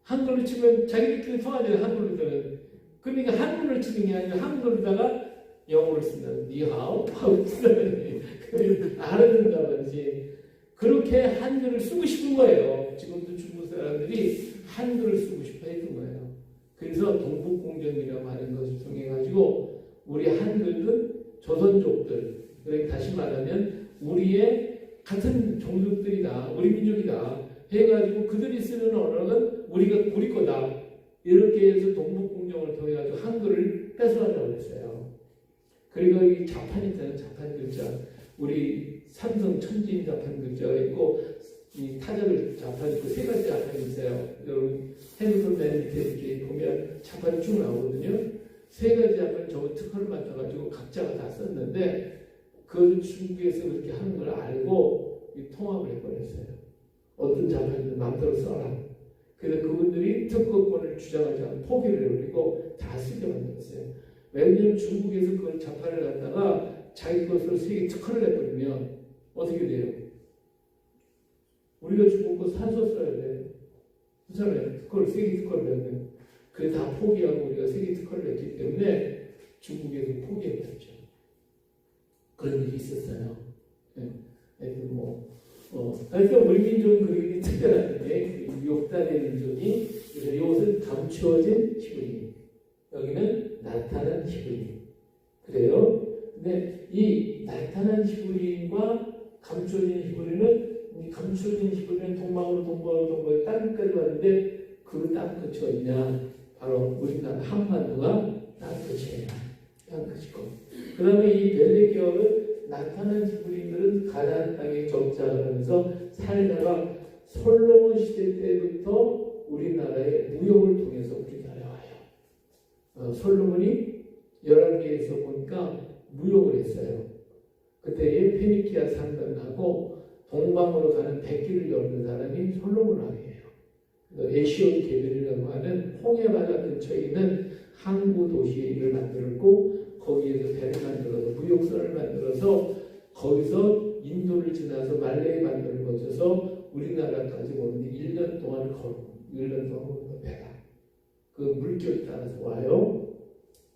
한글로 치면 자기들끼리 통하잖아요. 한글로 때는. 그러니까 한문을 치는 게 아니라 한글로다가 영어를 쓴다는 니하오 하고 쓴다는 알아듣는다 말이지. 그렇게 한글을 쓰고 싶은 거예요. 지금도 중국 사람들이 한글을 쓰고 싶어 했던 거예요. 그래서 동북공정이라고 하는 것을 통해 가지고 우리 한글은 조선족들, 그러니까 다시 말하면 우리의 같은 종족들이다, 우리 민족이다 해가지고 그들이 쓰는 언어는 우리 거다 이렇게 해서 동북공정을 통해 가지고 한글을 뺏어가려고 했어요. 그리고 이 자판 있잖아요, 자판 글자. 우리 삼성 천지인 자판 글자가 있고 이 타자를 자판 있고 세 가지 자판이 있어요. 여러분 핸드폰 맨 밑에 이렇게 보면 자판이 쭉 나오거든요. 세 가지 자판 저거 특허를 맡아가지고 각자가 다 썼는데 그 중국에서 그렇게 하는 걸 알고 이 통합을 해버렸어요. 어떤 자판이든 마음대로 써라. 그래서 그분들이 특허권을 주장하지 않고 포기를 해버리고 다 쓰게 만들었어요. 왜냐하면 중국에서 그걸 자판을 갖다가 자기 것으로 세계 특허를 해버리면 어떻게 돼요? 우리가 중국 거 사서 써야 돼. 그렇잖아요. 특허를, 세계 특허를 내면. 그래서 다 포기하고 우리가 세계 특허를 냈기 때문에 중국에서 포기해버렸죠. 그런 일이 있었어요. 하여튼 그러니까 우리 민족은 그렇게 특별한 게, 욕단의 민족이, 그래서 이것은 감추어진 히브리. 여기는 나타난 히브리. 그래요. 근데 이 나타난 히브리인과 감추어진 히브리는, 감추어진 히브리는 동방으로 땅 끝까지 왔는데 그 땅 끝이 어디냐? 바로 우리나라 한반도가 땅 끝이에요. 땅 끝이고. 그 다음에 이 벨레기어는 나타난 히브리인들은 가나안 땅에 정착을 하면서 살다가 솔로몬 시대 때부터 우리나라의 무역을 통해서 우리나라에 와요. 솔로몬이 11개에서 보니까 무역을 했어요. 그때에 페니키아 상단하고 동방으로 가는 백길을 열는 사람이 솔로몬 왕이에요. 에시온 게벨이라고 하는 홍해바다 근처에 있는 항구 도시를 만들었고 거기에서 배를 만들어서 무역선을 만들어서 거기서 인도를 지나서 말레이 반도를 거쳐서 우리나라까지 오는데 1년 동안 걸고 1년 동안 오는 배가 그 물결 따라서 와요.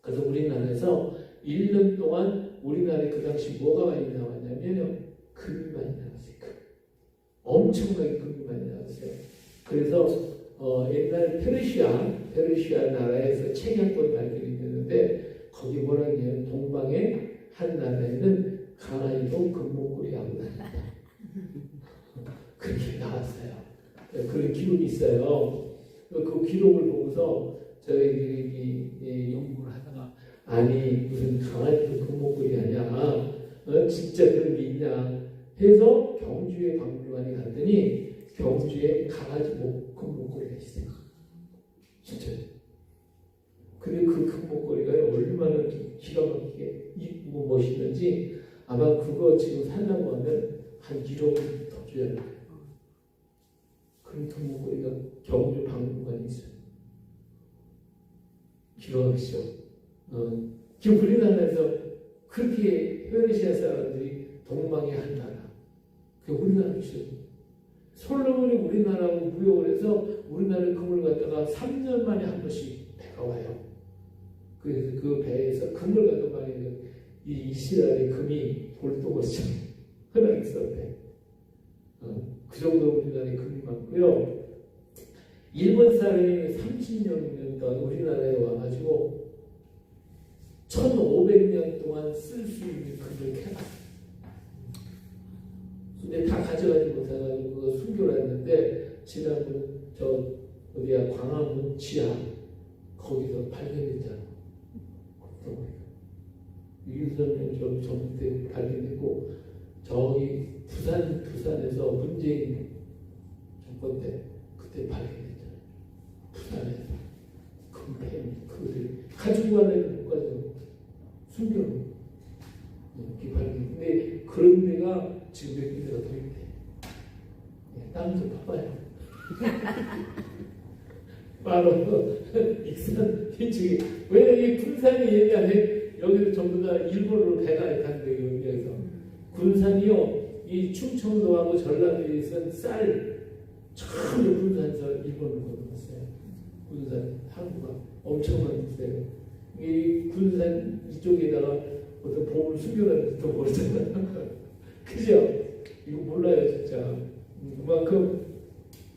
그래서 우리나라에서 1년 동안 우리나라에 그 당시 뭐가 많이 나왔냐면요. 금이 많이 나왔어요. 금. 엄청나게 금이 많이 나왔어요. 그래서 옛날 페르시아 나라에서 책양권이 발견이 되는데 거기 뭐라 그러냐면 동방의 한 나라에는 강아지도 금목걸이하고 다닌다. 그렇게 나왔어요. 그런 기록이 있어요. 그 기록을 보고서 저희 연구를 하다가 아니 무슨 강아지도 금목걸이 아니야? 진짜 그런 게 있냐? 해서 경주에 박물관에 갔더니 경주에 강아지 금목걸이가 있어요. 진짜. 근데 그 금목걸이가 얼마나 기가 막히게 이쁘고 멋있는지 아마 그거 지금 살려고 하면 한 1억은 더 줘야 돼요. 그런 금목걸이가 경주 박물관에 있어요. 기가 막히죠. 지금 우리나라에서 그렇게 페르시아 사람들이 동방의 한 나라. 그게 우리나라죠. 솔로몬이 우리나라하고 무역을 해서 우리나라 금을 갖다가 3년 만에 한 번씩 배가 와요. 그래서 그 배에서 금을 갖다 많이 이 이스라엘의 금이 돌도같이 흔하게 있었대. 그 정도 우리나라에 금이 많고요. 일본 사람이 30년 동안 우리나라에 와가지고 1500년 동안 쓸 수 있는 금을 캐놨어요. 근데 다 가져가지 못해가지고 그거 숨겨라 했는데 지난번 광화문 지하 거기서 발견됐잖아. 유선년 전부 때 발견됐고 저기 부산에서 문재인 정권 때 그때 발견됐잖아. 부산에서 금패 그들이 가지고 가려면 못 가지고 숨겨놓고 이렇게 발견. 근데 그런 데가 지금 몇 군데가 더 있대. 땅 좀 봐봐요. 바로 익산 이쪽에 왜 이 군산이 얘기하네? 여기도 전부 다 일본으로 배가 있다는데 여기에서 군산이요. 이 충청도하고 전라도에 있는 쌀 처음에 군산에서 일본으로 건너갔어요. 군산 항구가 엄청나게 있어요. 이 군산 이쪽에다가 어떤 보물 숨겨놨는지 또 모르잖아. 그죠? 이거 몰라요 진짜. 그만큼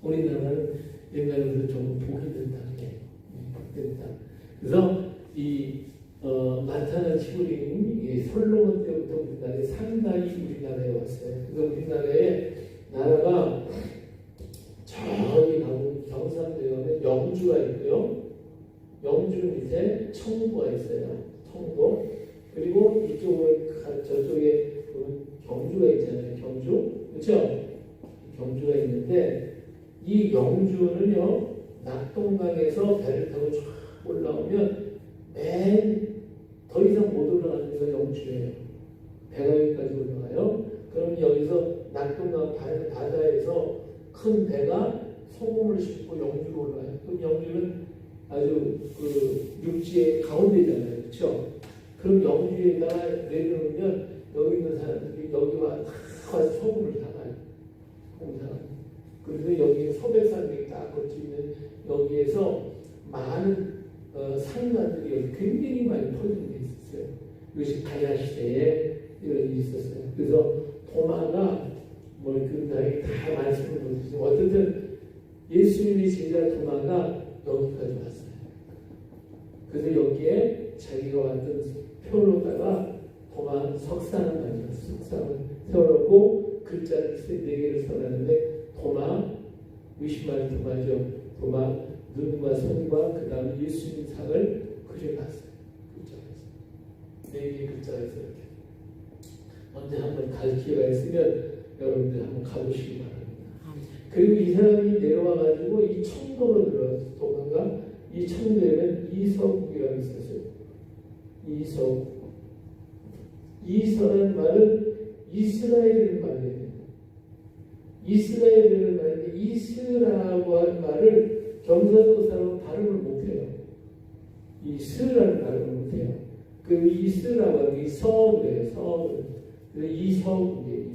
우리나라는 옛날부터 좀 복이 된다네. 복된다. 그래서 이 많다는 시골이 솔로몬 때부터 우리나라에 상당히 우리나라에 왔어요. 그래서 우리나라에 나라가 저기 가면 경상도에 가면 영주가 있고요. 영주 밑에 청도가 있어요. 청도. 그리고 이쪽으로 저쪽에 보면 경주가 있잖아요. 경주. 그렇죠? 경주가 있는데 이 영주는요. 낙동강에서 배를 타고 쫙 올라오면 맨 더 이상 못 올라가는 데가 영주예요. 배가 여기까지 올라가요. 그럼 여기서 낙동강 바다에서 큰 배가 소금을 싣고 영주로 올라가요. 그럼 영주는 아주 그 육지의 가운데잖아요. 그렇죠? 그럼 영주에다가 내려오면 여기 있는 사람들이 여기 와서 소금을 사가요. 공사가요. 그래서 여기 소백산맥이 딱 거치는 여기에서 많은 산관들이 여기 굉장히 많이 퍼진 게 있었어요. 이것이 가야 시대에 이런 일이 있었어요. 그래서 도마가 그 나이 다 말씀을 못 드리죠. 어쨌든 예수님의 제자 도마가 여기까지 왔어요. 그래서 여기에 자기가 왔던 표로다가 도마 석상을 만들었어요. 석상을 세워놓고 글자를 4개를 써놨는데 도마, 의심하는 도마죠. 도마, 눈과 손과 그 다음에 예수님 상을 그려놨어요. 글자에서. 4개의 글자에서 이렇게. 언제 한번 갈 기회가 있으면 여러분들 한번 가보시기 바랍니다. 그리고 이 사람이 내려와가지고 이 청도로 들어왔어요. 도망가 이 청도에는 이서국이라고 있었어요. 이서국. 이서라는 말은 이스라엘이라는 말이에요. 이스라엘이라는 말인데 이스라고 하는 말을 경상도 사람은 발음을 못해요. 이스라는 발음을 못해요. 그 이스라고 하는 게 서울이에요. 서울. 그래서 이서국이에요.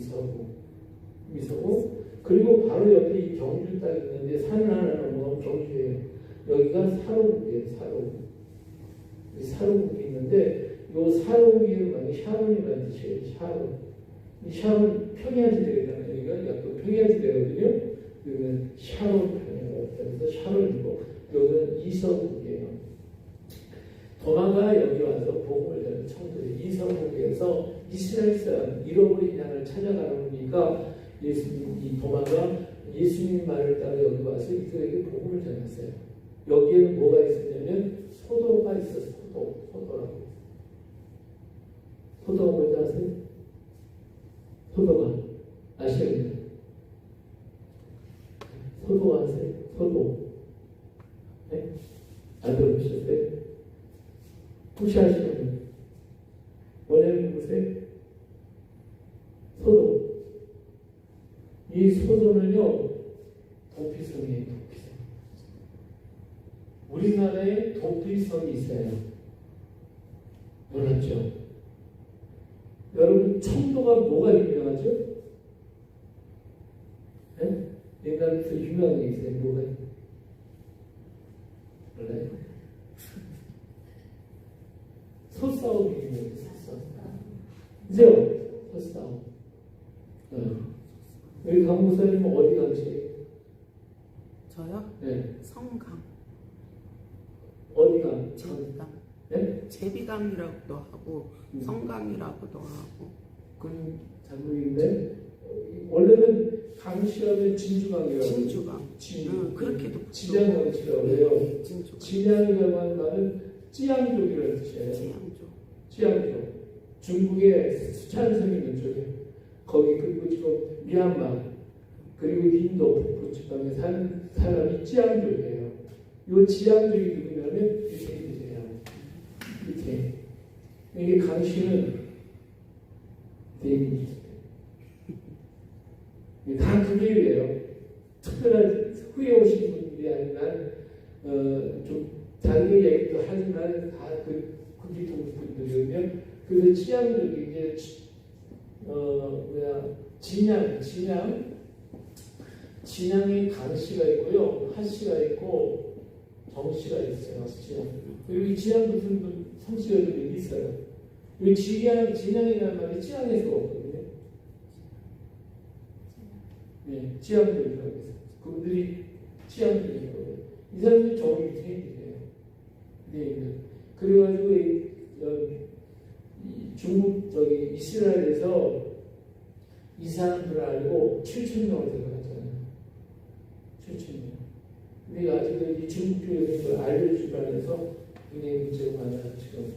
이서국. 그리고 바로 옆에 이 경주 땅이 있는데 산 하나 넘어가면 경주예요. 여기가 사로국이에요. 사로국. 이 사로국이 있는데 이 사로국이 만약 샤론이라는 뜻이에요. 샤론. 이 샤론 평야지대잖아요. 여기가 약간 평야지대거든요. 여기는 샤론 평야가 그래서 샤론이고 여기는 이서국이에요. 도마가 여기 와서 복음을 전하는 청도에 이서국에서 이스라엘 사람 잃어버린 양을 찾아가려니까 예수님 이 도마가 예수님 말을 따라 여기 와서 이들에게 복음을 전했어요. 여기에는 뭐가 있었냐면 소도가 있었어요. 소도라고. 소도가 뭔지 아세요? 소도가 아시겠나요? 소도 아세요? 소도. 네? 안 들어보셨어요? 혹시 아시는 분? 원래는 누구세요? 소도. 이 소도는요, 도피성이에요, 도피성. 우리나라에 도피성이 있어요. 몰랐죠? 여러분, 청도가 뭐가 유명하죠? 네? 옛날부터 유명한 게 있어요. 뭐가? 몰라요? 소싸움이 유명해요. 그죠? 소싸움. 여기 강목사님은 어디 가지? 저요? 네. 성강. 어디가? 제비강. 네? 제비강이라고도 하고 성강이라고도 하고. 그건 잘 모르겠는데 원래는 강시하면 진주강이라고. 진주강. 그렇게도 진양강시라고 해요. 진주강. 진양이라고 하는 말은 찌양족이라는 뜻이에요. 지양조. 찌양족. 중국의 수찬성이 있는 쪽에 거기 그리고 지금 미얀마 그리고 인도 북부 지방에 사는 사람이 찌양족이에요. 이 찌양족이 누구냐면 유태인이에요. 유태인. 이게 강씨는 대인이 다 그게예요. 특별한 후에 오신 분들이 아니라 좀 다르게 얘기도 하지만 다 그게 분들이거든요. 그래서 찌양족이 이제 진양에 강씨가 있고요, 하씨가 있고 정씨가 있어요. 진양. 그리고 이 진양 무슨 성씨가 좀 있어요. 이 진양이라는 말이 찌양에서 왔거든요. 네, 찌양족이라고 해서 그분들이 찌양족이거든요. 이 사람들이 저기 유태인이에요. 네, 그래가지고 중국 이스라엘에서 이 사람들을 알고 7,000명을 데려갔잖아요. 7,000명. 근데 아직도 이 중국교회에서 그걸 알려주지 않아서 굉장히 문제가 많아요, 지금.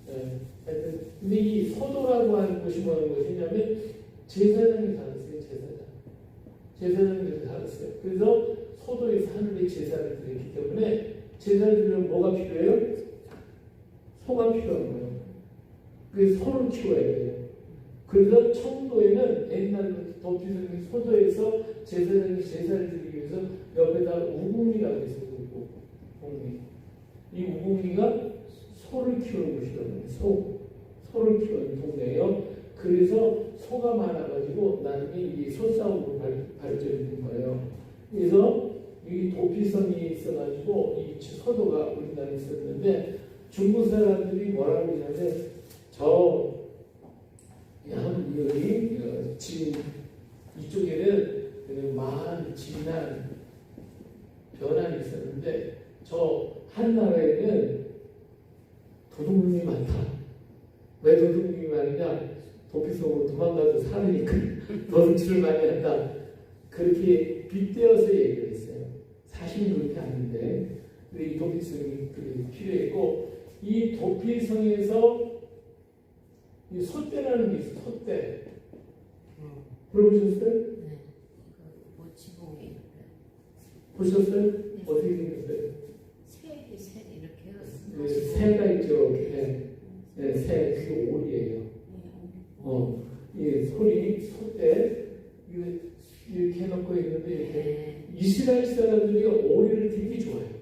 네. 하여튼, 근데 이 소도라고 하는 것이 뭐하는 것이냐면 제사장이 살았어요, 제사장이 살았어요. 그래서 소도에서 하늘의 제사를 드렸기 때문에 제사를 드리면 뭐가 필요해요? 소가 필요한 거예요. 그래서 소를 키워야 돼요. 그래서 청도에는 옛날부터 도피성이 소도에서 제사장이 제사를 드리기 위해서 옆에다 우궁이라고 해서 우궁이. 이 우궁이가 소를 키우는 곳이라고 해요. 소를 키우는 동네예요. 그래서 소가 많아가지고 나중에 이 소싸움으로 발전된 거예요. 그래서 이 도피성이 있어가지고 이 소도가 우리나라에 있었는데 중국 사람들이 뭐라고 하냐면 여기 지금 이쪽에는 많은 진한 변환이 있었는데 저 한나라에는 도둑놈이 많다. 왜 도둑놈이 많으냐? 도피성으로 도망가도 살으니까 도둑질을 많이 한다. 그렇게 빗대어서 얘기를 했어요. 사실은 그렇게 아닌데 근데 이 도피성이 필요했고 이 도피성에서 이 소떼라는 게 있어요. 소떼. 들어보셨어요? 네. 뭐 지붕에 보셨어요? 네. 어떻게 생겼어요? 새 이렇게 네, 새가 있죠. 네, 새 그게 오리예요. 이 소떼 이렇게 해놓고 있는데 이렇게 이스라엘 사람들이 오리를 되게 좋아해요.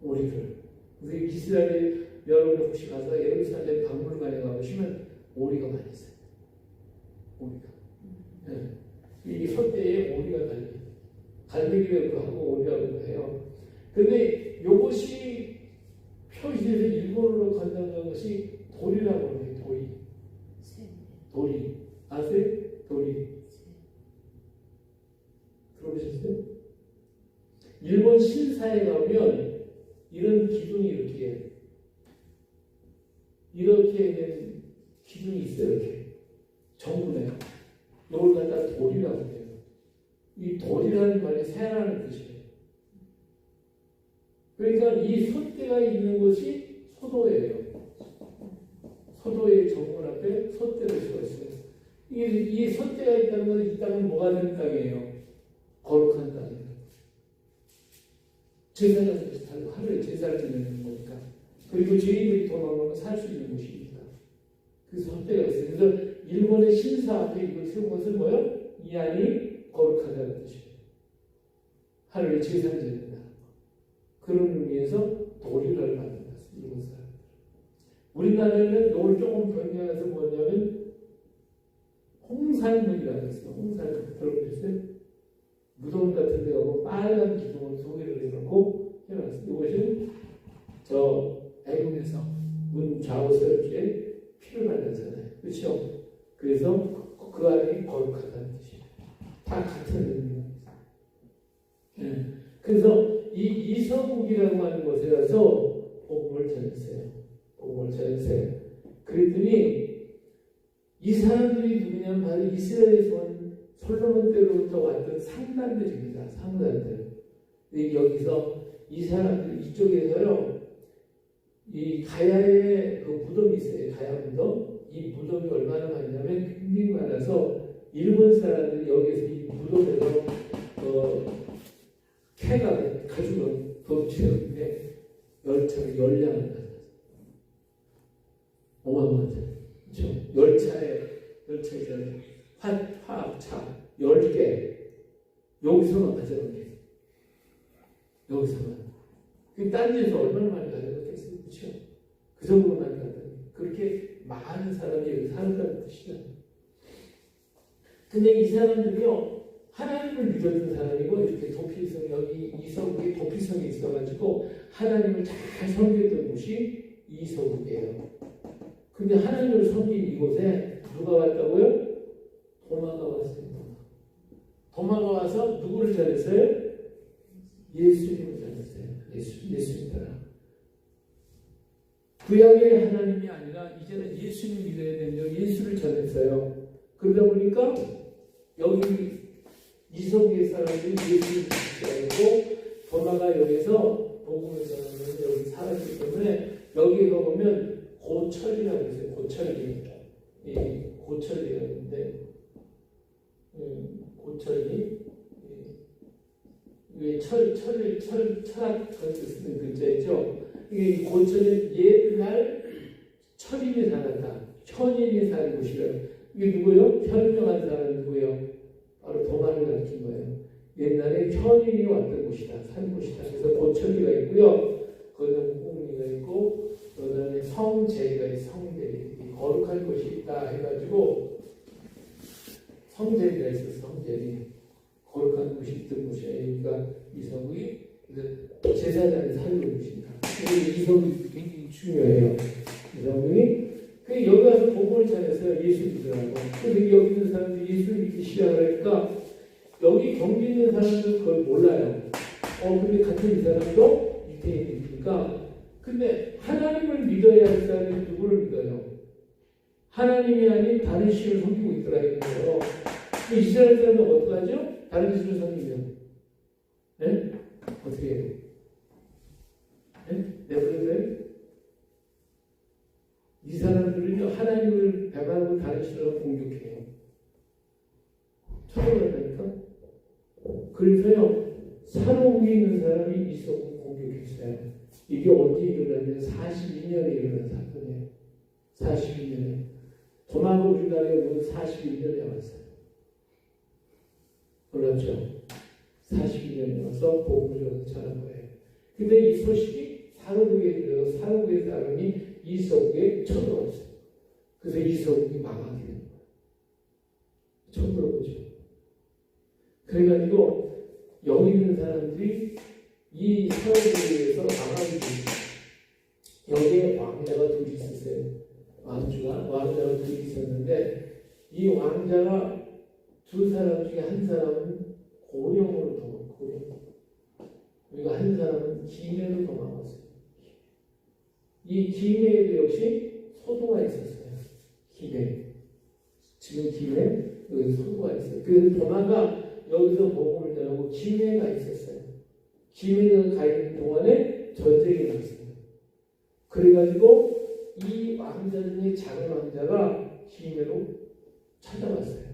오리를. 그래서 이스라엘에 여러분 혹시 가서 예루살렘 박물관에 가보시면 오리가 많이 있어요. 오리가. 네. 이 소떼에 오리가 달려. 갈매기라고 하고 오리라고 해요. 근데 이것이 표시에서 일본어로 건너는 것이 돌이라고 해요. 도리. 아세요? 도리. 들어보셨어요? 일본 신사에 가면 이런 기둥이 이렇게 된 기둥이 있어요. 이렇게 정문에 이걸 갖다 돌이라고 해요. 이 돌이라는 말이 새라는 뜻이에요. 그러니까 이 소떼가 있는 곳이 소도예요. 소도의 정문 앞에 소떼를 세웠어요. 이 소떼가 있다는 것은 이 땅은 뭐가 되는 땅이에요? 거룩한 땅이에요. 제사를 하루에 제사를 지내는 거니까. 그리고 죄인들이 도망가면 살 수 있는 곳이니까. 그래서 소떼가 있어요. 그래서 일본의 신사 앞에 이걸 세운 것은 뭐예요? 이 안이 거룩하다는 뜻이에요. 하루에 제사를 지낸다는 거. 그런 의미에서 도리를 받는 것은 일본 사람. 우리나라에는 이걸 조금 변경해서 뭐냐면 홍산문이라고 있어요. 홍산문 들어보셨어요? 무덤 같은 데 가고 빨간 기둥을 두 개를 해놓고 해놨어요. 이것은 저 애국에서 문 좌우설주에 피를 발랐잖아요. 그렇죠? 그래서 그 안이 거룩하다는 뜻이에요. 다 같은 의미가 있어요. 그래서 이 이서국이라고 하는 곳에서 복음을 전했어요. 그랬더니 이 사람들이 누구냐면 바로 이스라엘에서 온 솔로몬 때로부터 왔던 상단들입니다. 상단들. 여기서 이 사람들 이쪽에서요. 이 가야에 그 무덤이 있어요. 가야 무덤. 이 무덤이 얼마나 많냐면 굉장히 많아서 일본 사람들이 여기서 이 무덤에서 캐가 가지고 덮치는데 열량을 가졌어요. 어마어마하죠. 그렇죠? 열차에 화차 10개 여기서만 가져간 게 여기서만. 딴 데서 얼마나 많이 가져갔겠어요. 그렇죠? 그 정도로 많이 가져갔어요. 그렇게 많은 사람이 여기 사는다는 뜻이죠. 근데 이 사람들이요, 하나님을 믿었던 사람이고, 이렇게 도피성, 여기 이서국에 도피성이 있어가지고, 하나님을 잘 섬겼던 곳이 이서국이에요. 근데 하나님을 섬긴 이곳에 누가 왔다고요? 도마가 왔어요. 도마가 와서 누구를 전했어요? 예수님을 전했어요. 예수님이라. 구약의 하나님이 아니라 이제는 예수님 믿어야 되는 예수를 전했어요. 그러다 보니까 여기 이석의 사람들이 예수를 믿지 않고 도마가 여기서 복음을 전하면 여기 살았기 때문에 여기에 가보면 고철이라고 있어요. 고철이라고 있는데 고철이 이게 철학 쓰는 글자이죠. 이게 고철은 옛날 철인이 살았다. 현인이 사는 곳이래요. 이게 누구예요? 현명한 사람은 누구예요? 바로 도마를 가르친 거예요. 옛날에 현인이 왔던 곳이다. 산 곳이다. 그래서 고철이가 있고요. 거기다 무공리가 있고 그다음에 성제리가 있어요. 성제리. 거룩한 곳이 있다 해가지고 성제리가 있어요. 성제리. 거룩한 곳이 있던 곳이에요. 여기가 이석이 제사장이 살던 곳입니다. 이석이 굉장히 중요해요. 이석이 여기 와서 복음을 전해서 예수 믿으라고. 그래서 여기 있는 사람들이 예수를 믿기 시작하니까 여기 경기 있는 사람들은 그걸 몰라요. 근데 같은 이 사람도 유태인이니까. 근데 하나님을 믿어야 할 사람이 누구를 믿어요? 하나님이 아닌 다른 신을 섬기고 있더라 이거예요. 이스라엘 사람은 어떡하죠? 다른 신을 섬기면 네? 어떻게 해요? 네? 내버려둬요? 이 사람들은요, 하나님을 배반하고 다른 신을 공격해요. 처벌한다니까? 그래서요, 사로국에 있는 사람이 이석을 공격했어요. 이게 언제 일어났냐면 42년에 일어난 사건이에요. 42년에. 도마가 우리나라에 온 41년에 왔어요. 몰랐죠? 42년에 와서 복음을 전한 거예요. 근데 이 소식이 사로국에 들어서 사로국의 사람이 이석에 그래가지고 여기 있는 사람들이 이 사회에 대해서 나가게 됩니다. 여기에 왕자가 둘이 있었어요. 왕자가 둘이 있었는데 이 왕자가 두 사람 중에 한 사람은 고령으로 도망, 고령. 그리고 한 사람은 김해로 도망갔어요. 이 김해에도 역시 소도가 있었어요. 김해. 지금 김해, 여기 소도가 있어요. 그래서 도마가 여기서 복음을 전하고 김해가 있었어요. 김해에 가 있는 동안에 전쟁이 났어요. 그래가지고 이 왕자 중에 작은 왕자가 김해로 찾아왔어요.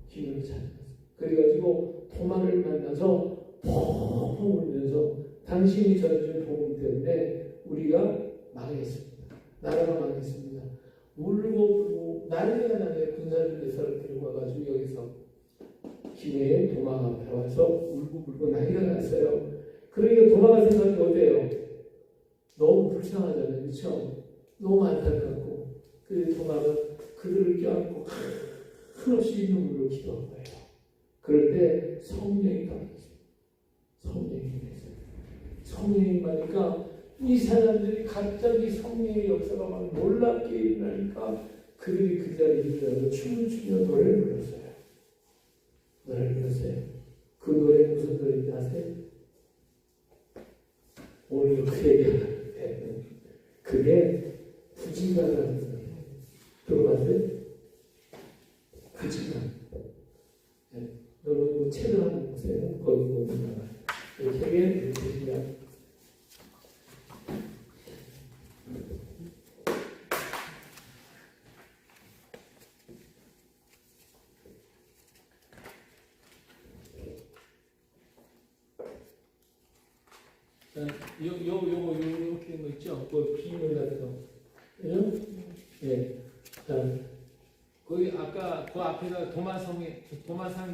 김해로 찾아왔어요. 그래가지고 도마를 만나서 펑펑 울면서 당신이 전해준 복음 때문에 우리가 망했습니다. 나라가 망했습니다. 울고 난리가 나요. 군사들에서 데리고 와가지고 여기서 김해에 도마 앞에 와서 울고 난리가 났어요. 그러니까 도마가 생각이 어때요? 너무 불쌍하잖아요. 그렇죠? 너무 안타깝고 그래서 도마가 그들을 껴안고 한없이 눈물로 기도한 거예요. 그럴 때 성령이 감했어요. 성령이 임했어요. 성령이 임하니까 이 사람들이 갑자기 성령의 역사가 막 놀랍게 일어나니까 그들이 그 자리에 일어나서 춤을 추며 노래를 불렀어요. 노래를 불렀어요. 그 노래 무슨 노래인지 아세요? 오늘 그 얘기하는데 그게 부지가라는 노래예요. 들어봤어요? 부지가. 네. 여러분 책을 한번 보세요. 거기 보면 이 책에 부지가. 요렇게 뭐 있죠? 그 비밀 같은 거. 그죠? 예. 자, 거기 아까 그 앞에가 도마상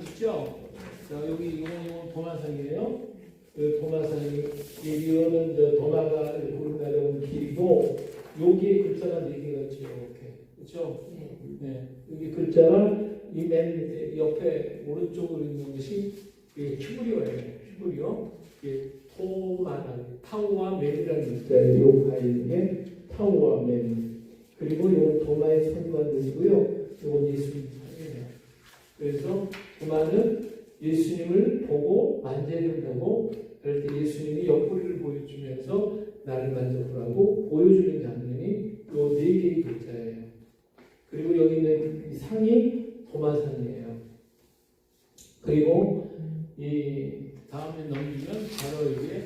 있죠? 자, 여기 이건 도마상이에요. 그 도마상이, 이거는 저 도마가 우리나라온 길이고, 여기에 글자가 4개가 있죠. 이렇게. 그죠? 네. 여기 글자가 이 맨 밑에 옆에 오른쪽으로 있는 것이 휘브리어예요. 휘브리어. 타우와 맨이라는 글자예요. 요 가에 있는 게 타우와 맨. 그리고 이건 도마에 선교한 것이고요. 이건 예수님 상이에요. 그래서 도마는 예수님을 보고 만져야 된다고 그럴 때 예수님이 옆구리를 보여주면서 나를 만져보라고 보여주는 장면이 요 4개의 글자예요. 그리고 여기 있는 이 상이 도마상이에요. 그리고 이 다음에 넘기면 바로 이게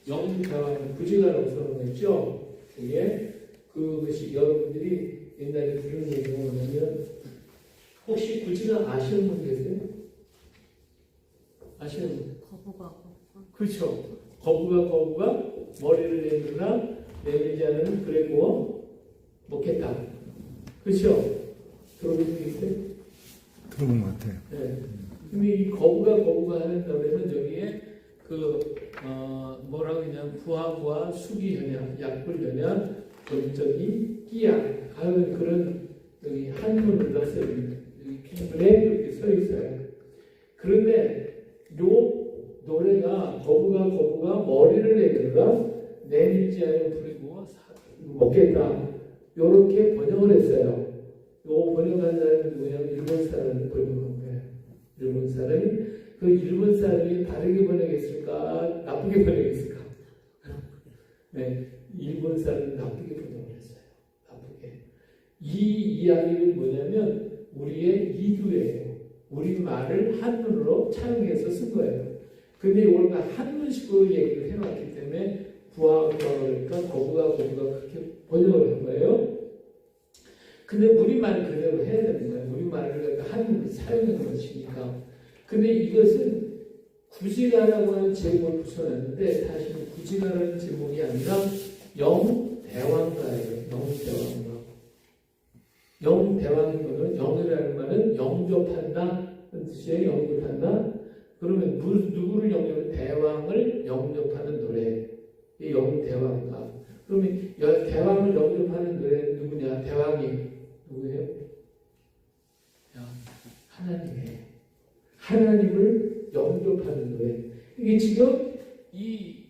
영대왕 부지가라고 써놓았죠. 이게 그것이 여러분들이 옛날에 들은 얘기가 뭐냐면 혹시 부지가 아시는 분 계세요? 아시는 분? 거부가 그렇죠. 거부가 머리를 내밀으나 내밀지 않으면 그래 구워 먹겠다. 그렇죠? 들어본 적 있어요? 들어본 것 같아요. 네. 근데 이 거부가 하는 노래는 여기에 뭐라고 하냐 부하부하 수기현야 약불현야 점적이 끼야 하는 그런 여기 한문을 썼어요. 여기 빈문에 그렇게 써 있어요. 그런데 요 노래가 거부가 머리를 내밀어라 내밀지 않으면 불에 구워 먹겠다. 요렇게 번역을 했어요. 요 번역한 사람이 누구냐면 일본 사람이 번역한 거예요. 일본 사람이 그 일본 사람이 다르게 번역했을까 나쁘게 번역했을까? 네, 일본 사람이 나쁘게 번역을 했어요. 나쁘게. 이 이야기는 뭐냐면 우리의 이두예요. 우리 말을 한문으로 차용해서 쓴 거예요. 근데 이걸 한문식으로 얘기를 해놨기 때문에 부하가 그러니까 거부가 그렇게 번역을 한 거예요. 근데 우리말 그대로 해야 되는 거예요. 우리말을 한문을 사용하는 것이니까. 근데 이것은 구지가라고 하는 제목을 붙여놨는데 사실은 구지가라는 제목이 아니라 영대왕가예요. 영대왕가. 영대왕인 거는 영이라는 말은 영접한다 그 뜻이에요. 영접한다. 그러면 누구를 영접하는 대왕을 영접하는 노래. 이 영대왕가. 그러면 대왕을 영접하는 노래는 누구냐? 대왕이 누구예요? 하나님이에요. 하나님을 거예요. 이게 지금 이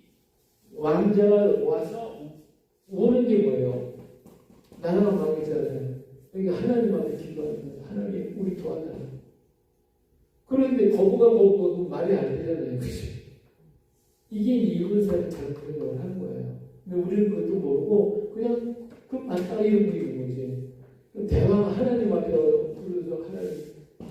왕자가 와서 오는 게 뭐예요? 나라가 망했잖아요. 여기 하나님 앞에 기도하는 거예요. 하나님 우리 도와달라. 그런데 거부가 말이 안 되잖아요. 그치? 이게 이웃을 잘못을 하는 거예요. 근데 우리는 그것도 모르고 그냥 그 맞다 이런 게 있는 거지. 대왕 하나님 앞에 부르서 하나님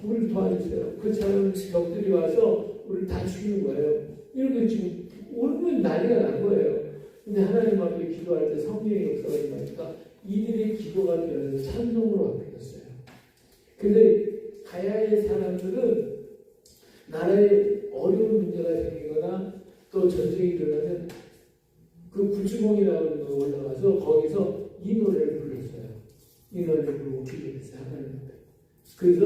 우리를 도와주세요. 그 사람 적들이 와서 우리를 다 죽이는 거예요. 이런 거 지금 오늘 난리가 난 거예요. 근데 하나님 앞에 기도할 때 성령의 역사가 일어나니까 이들의 기도가 되어서 찬송으로 바뀌었어요. 근데 가야의 사람들은 나라에 어려운 문제가 생기거나 또 전쟁이 일어나면 그 구주봉이라는 거 올라가서 거기서 이 노래를 불렀어요. 이 노래를 부르고 기도했어요. 하나님 앞에. 그래서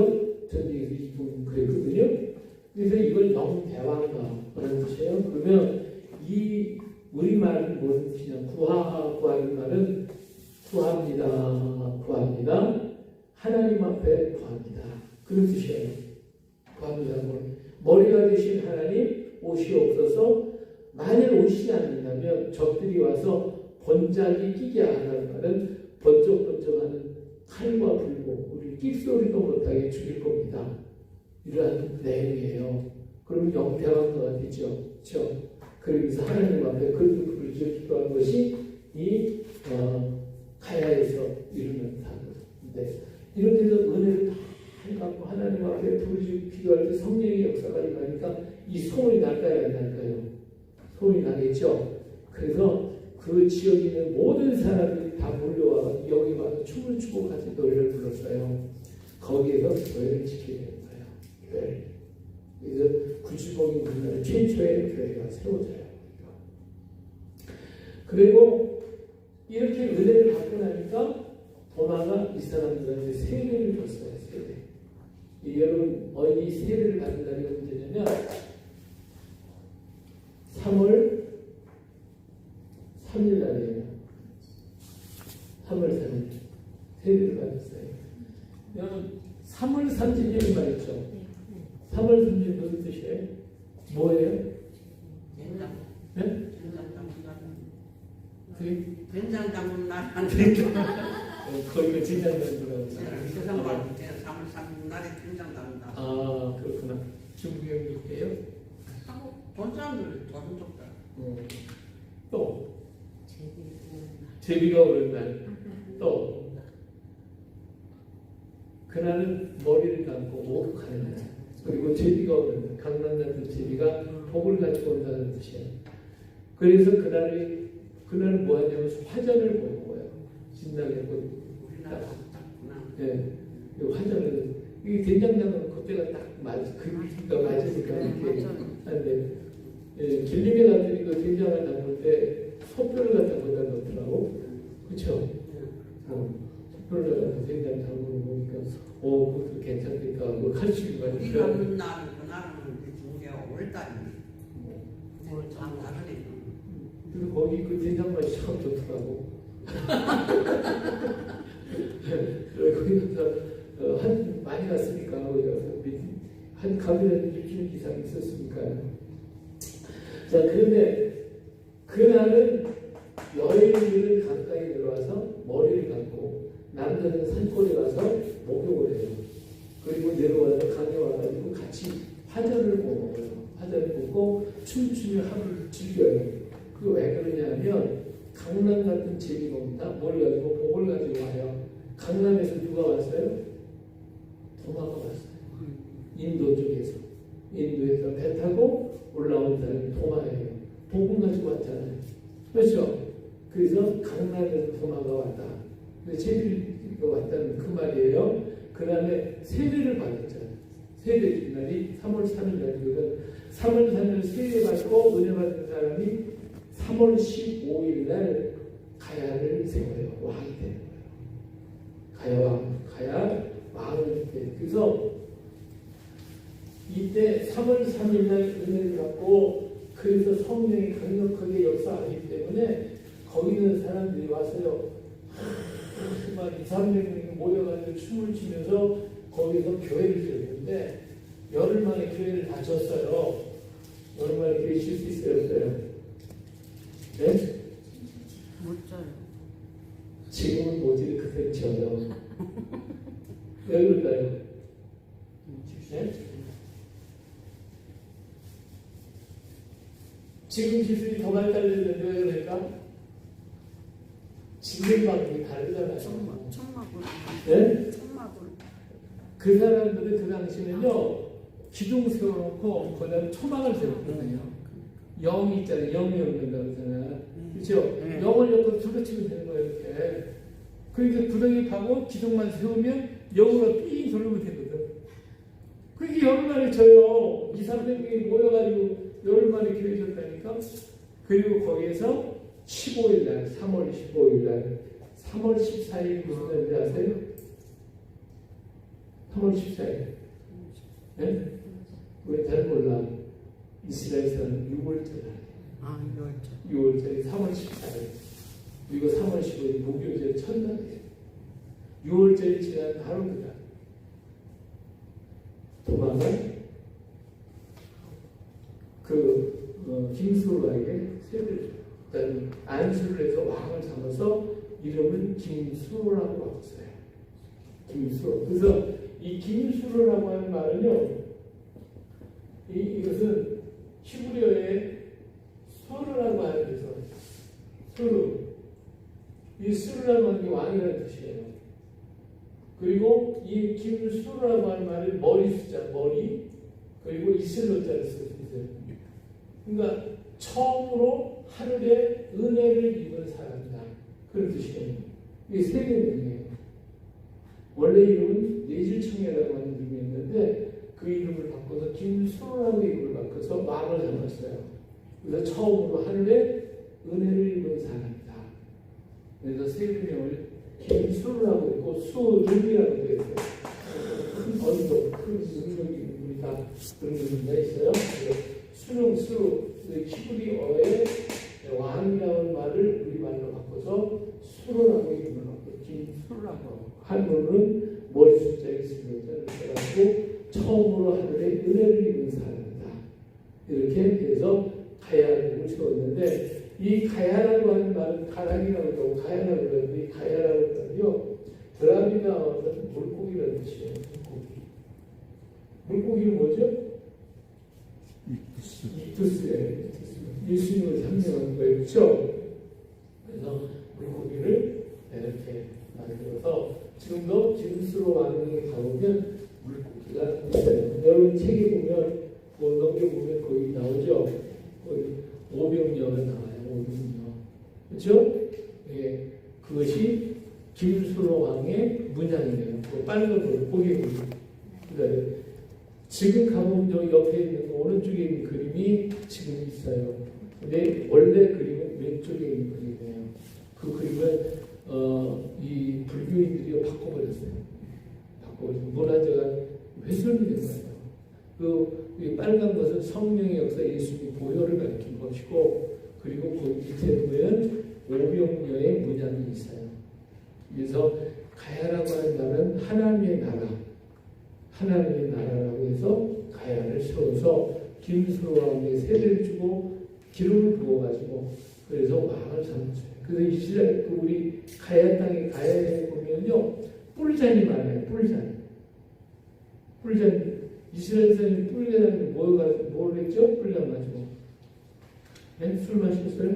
전쟁에서 이분 그랬거든요. 그래서 이걸 영대왕가라는 뜻이에요. 그러면 이 우리말은 무슨 뜻이냐? 구하는 말은 구합니다. 구합니다. 하나님 앞에 구합니다. 그런 뜻이에요. 구합니다. 머리가 되신 하나님 오시옵소서. 만일 오시지 않는다면 적들이 와서 번작이 끼게 하는 말은 번쩍번쩍하는 칼과 불로 우리 끽소리도 못하게 죽일 겁니다. 이러한 내용이에요. 그럼 영대왕가가 되죠. 그렇죠? 그러면서 하나님 앞에 그렇게 부르짖어 기도한 것이 이 가야에서 일어난 단어인데 이렇게 해서 은혜를 다 해갖고 하나님 앞에 부르짖어 기도할 때 성령의 역사가 일어나니까 이 소문이 날까요? 안 날까요? 소문이 나겠죠? 그래서 그 지역에 있는 모든 사람들이 다 몰려와 여기 와서 춤을 추고 같이 노래를 불렀어요. 거기에서 교회를 지키게 된 거예요. 교회. 그래서 구주봉이 우리나라 최초의 교회가 세워져요. 그리고 이렇게 은혜를 받고 나니까 도마가 이 사람들한테 세례를 줬어요. 세례. 여러분 이 세례를 받는 날이 언제냐면 3월 3일 날이에요. 3월 3일 세례를 받았어요. 여러분 3월 30일이 말이죠. 3월 30일 무슨 뜻이에요? 뭐예요? 네? 된장 담은 날 거기가 진장단이라고 세상 봐 3월 3일 날에 된장 담는다. 아 그렇구나. 중국에 볼게요. 본 사람들 도와준 적다. 또 제비가 오른 날 또 그날은 머리를 감고 목욕하는 날. 그리고 제비가 오는 날. 강난나는 제비가 복을 가지고 온다는 뜻이에요. 그래서 그날은 뭐 하냐면 화전을 보는 거예요. 신나게 보고. 우리나라 같구나. 네. 화전은 이 된장장은 그때가 딱 그가 맞으니까 이렇게 하는데 길림에 갔더니 그 된장을 담글 때 소뼈를 갖다 거기다 넣더라고. 그렇죠? 소뼈를 갖다 된장 담그는 거 보니까 그것도 괜찮겠다. 뭐 칼슘이 많이 우리 필요하고. 가는 날 그날은 중계가 5월달이네. 오늘 참 다르네. 그리고 거기 그 된장 맛이 참 좋더라고. 거기 가서 한 많이 갔으니까 거기 가서 한 가면은 일주일 이상 있었으니까. 자 그런데 그날은 여인들은 가까이 내려와서 머리를 감고 남자는 산골에 가서 목욕을 해요. 그리고 내려와서 강에 와가지고 같이 화전을 먹어요. 화전을 먹고 춤추며 하루를 즐겨요. 그 왜 그러냐면 강남 같은 제비가 온다. 뭘 가지고 복을 가지고 와요. 강남에서 누가 왔어요? 도마가 왔어요. 인도 쪽에서. 인도에서 배 타고 올라온 사람이 도마예요. 복을 가지고 왔잖아요. 그렇죠? 그래서 강남에서 도마가 왔다. 제비가 왔다는 그 말이에요. 그 다음에 세례를 받았잖아요. 세례 날이 3월 3일 날이거든. 3월 3일 세례 받고 은혜 받은 사람이 3월 15일 날 가야를 세워요. 왕이 되는 거예요. 가야 왕을 돼. 그래서 이때 3월 3일 날 은혜를 받고 그래서 성령이 강력하게 역사하기 때문에 거기 있는 사람들이 와서요. 막 2, 300명이 모여가지고 춤을 추면서 거기서 교회를 세우는데 열흘 만에 교회를 다 졌어요. 얼마나 계실 수 있어요, 없어요? 네? 못 자요. 지금은 모질이 그새 지어요. 왜 그럴까요? 네? 지금 기술이 더 발달됐는데 왜 그럴까? 진행 방법이 다르잖아요. 천막으로. 네? 천막으로. 그 사람들은 그 당시는요, 기둥 세워놓고 거기다 초막을 세웠거든요. 영이 있잖아요. 영이 없는다고 그러잖아요. 그렇죠? 네. 영을 엮고 둘러치면 되는 거예요, 이렇게. 그러니까 구덩이 파고 기둥만 세우면 영으로 삥 돌리면 되거든. 그게 열흘 만에 져요. 2, 300명이 모여가지고 열흘 만에 기회졌다니까. 그리고 거기에서 15일 날, 3월 15일 날, 3월 14일 무슨 날인지 아세요? 3월 14일. 네? 왜 잘 몰라. 이스라엘에서는 6월절. 아, 6월절. 6월절이 3월 14일. 그리고 3월 15일 목요일 첫날이에요. 6월절이 지난 하루입니다. 도망은 김수로에게 세례를 줘요. 일단 안수를 해서 왕을 삼아서 이름은 김수로라고 바꿨어요. 김수로. 그래서 이 김수로라고 하는 말은요, 이것은 히브리어의 수르라고 하는 데서 수르. 이 수르라고 하는 게 왕이라는 뜻이에요. 그리고 이 김수르라고 하는 말은 머리 숫자, 머리, 그리고 이슬로자를 쓰고 있어요. 그러니까 처음으로 하늘에 은혜를 입은 사람이다. 그런 뜻이에요. 이게 세 개명이에요. 원래 이름은 내질청이라고 하는 이름이었는데 그 이름을 바꿔서 김수로라고 이름을 바꿔서 왕을 삼았어요. 그래서 처음으로 하늘에 은혜를 입은 사람이다. 그래서 세 명을 김수로라고 했고 수능이라고 했어요. 큰 언덕, 큰 능력이 있는 분이 다 그런 의미가 있어요. 수능, 히브리어의 왕이라는 말을 우리말로 바꿔서 수로라고 이름을 바꿔서 김수로라고. 한문은 머리 숫자에 쓰면서 써가지고 처음으로 하늘에 은혜를 입은 사람이다. 이렇게 해서 가야를 세웠는데 이 가야라고 하는 말은 가랑이라고 하고 가야라고 하는데 이 가야라고 하면요 드라미가 나오는 물고기라는 뜻이에요. 물고기는 뭐죠? 이투스예요. 예수님을 상징하는 거예요. 그렇죠? 그래서 물고기를 이렇게 만들어서 지금도 김수로 왕릉에 가보면 물고기가 있어요. 여러분 책에 보면 넘겨보면 거기 나오죠. 거기 오병여가 나와요. 오병여. 그렇죠? 예, 그것이 김수로 왕의 문양이에요. 그 빨간 걸 보게 보면. 그러니까 지금 가보면 저 옆에 있는 오른쪽에 있는 그림이 지금 있어요. 근데 원래 그림은 왼쪽에 있는 그림이에요. 그 그림을 이 불교인들이 바꿔버렸어요. 문화재가 훼손이 된 거예요. 이 빨간 것은 성령의 역사 예수님의 보혈을 가리킨 것이고, 그리고 그 밑에 보면 오병여의 문양이 있어요. 그래서 가야라고 하는 말은 하나님의 나라, 하나님의 나라라고 해서 가야를 세워서 김수로 왕에게 세례를 주고 기름을 부어가지고 그래서 왕을 삼았어요. 그래서 이스라엘 우리 가야 땅에 가야에 보면요 뿔잔이 많아요. 뿔잔. 이스라엘 사람이 뿔잔을 뭘 했죠? 뿔잔 가지고. 네? 술 마셨어요?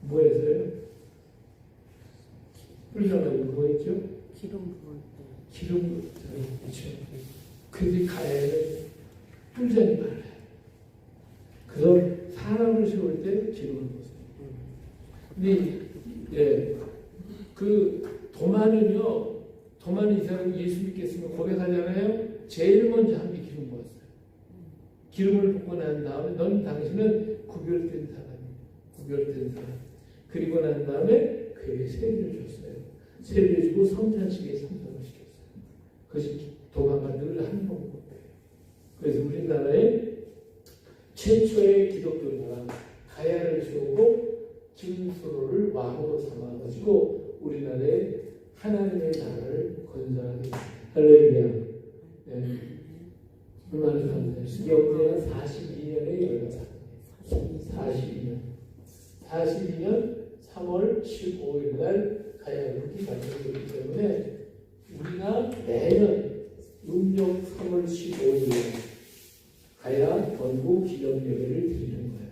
뭐 했어요? 뿔잔 가지고 뭐 했죠? 기름 부을 때. 기름, 그렇죠. 근데 가야에는 뿔잔이 많아요. 그래서 사람을 세울 때 기름을 부었어요. 근데, 예, 도마는 이 사람이 예수 믿겠으면 고백하잖아요. 제일 먼저 한 게 기름 부었어요. 기름을 붓고 난 다음에 넌 당신은 구별된 사람. 그리고 난 다음에 그에게 세례를 줬어요. 세례를 주고 성찬식에 참석을 시켰어요. 그것이 도마가 늘 한 번이에요. 그래서 우리나라의 최초의 기독교 나라 가야를 세우고 김수로를 왕으로 삼아가지고 우리나라의 하나님의 나라를 건설하게 됐습니다. 할렐루야. 네. 얼마나 감사해요. 영제는 42년에 열렸다. 42년 3월 15일 날 가야국이 발표되기 때문에 우리가 매년 음력 3월 15일에 가야 건국 기념 예배를 드리는 거예요.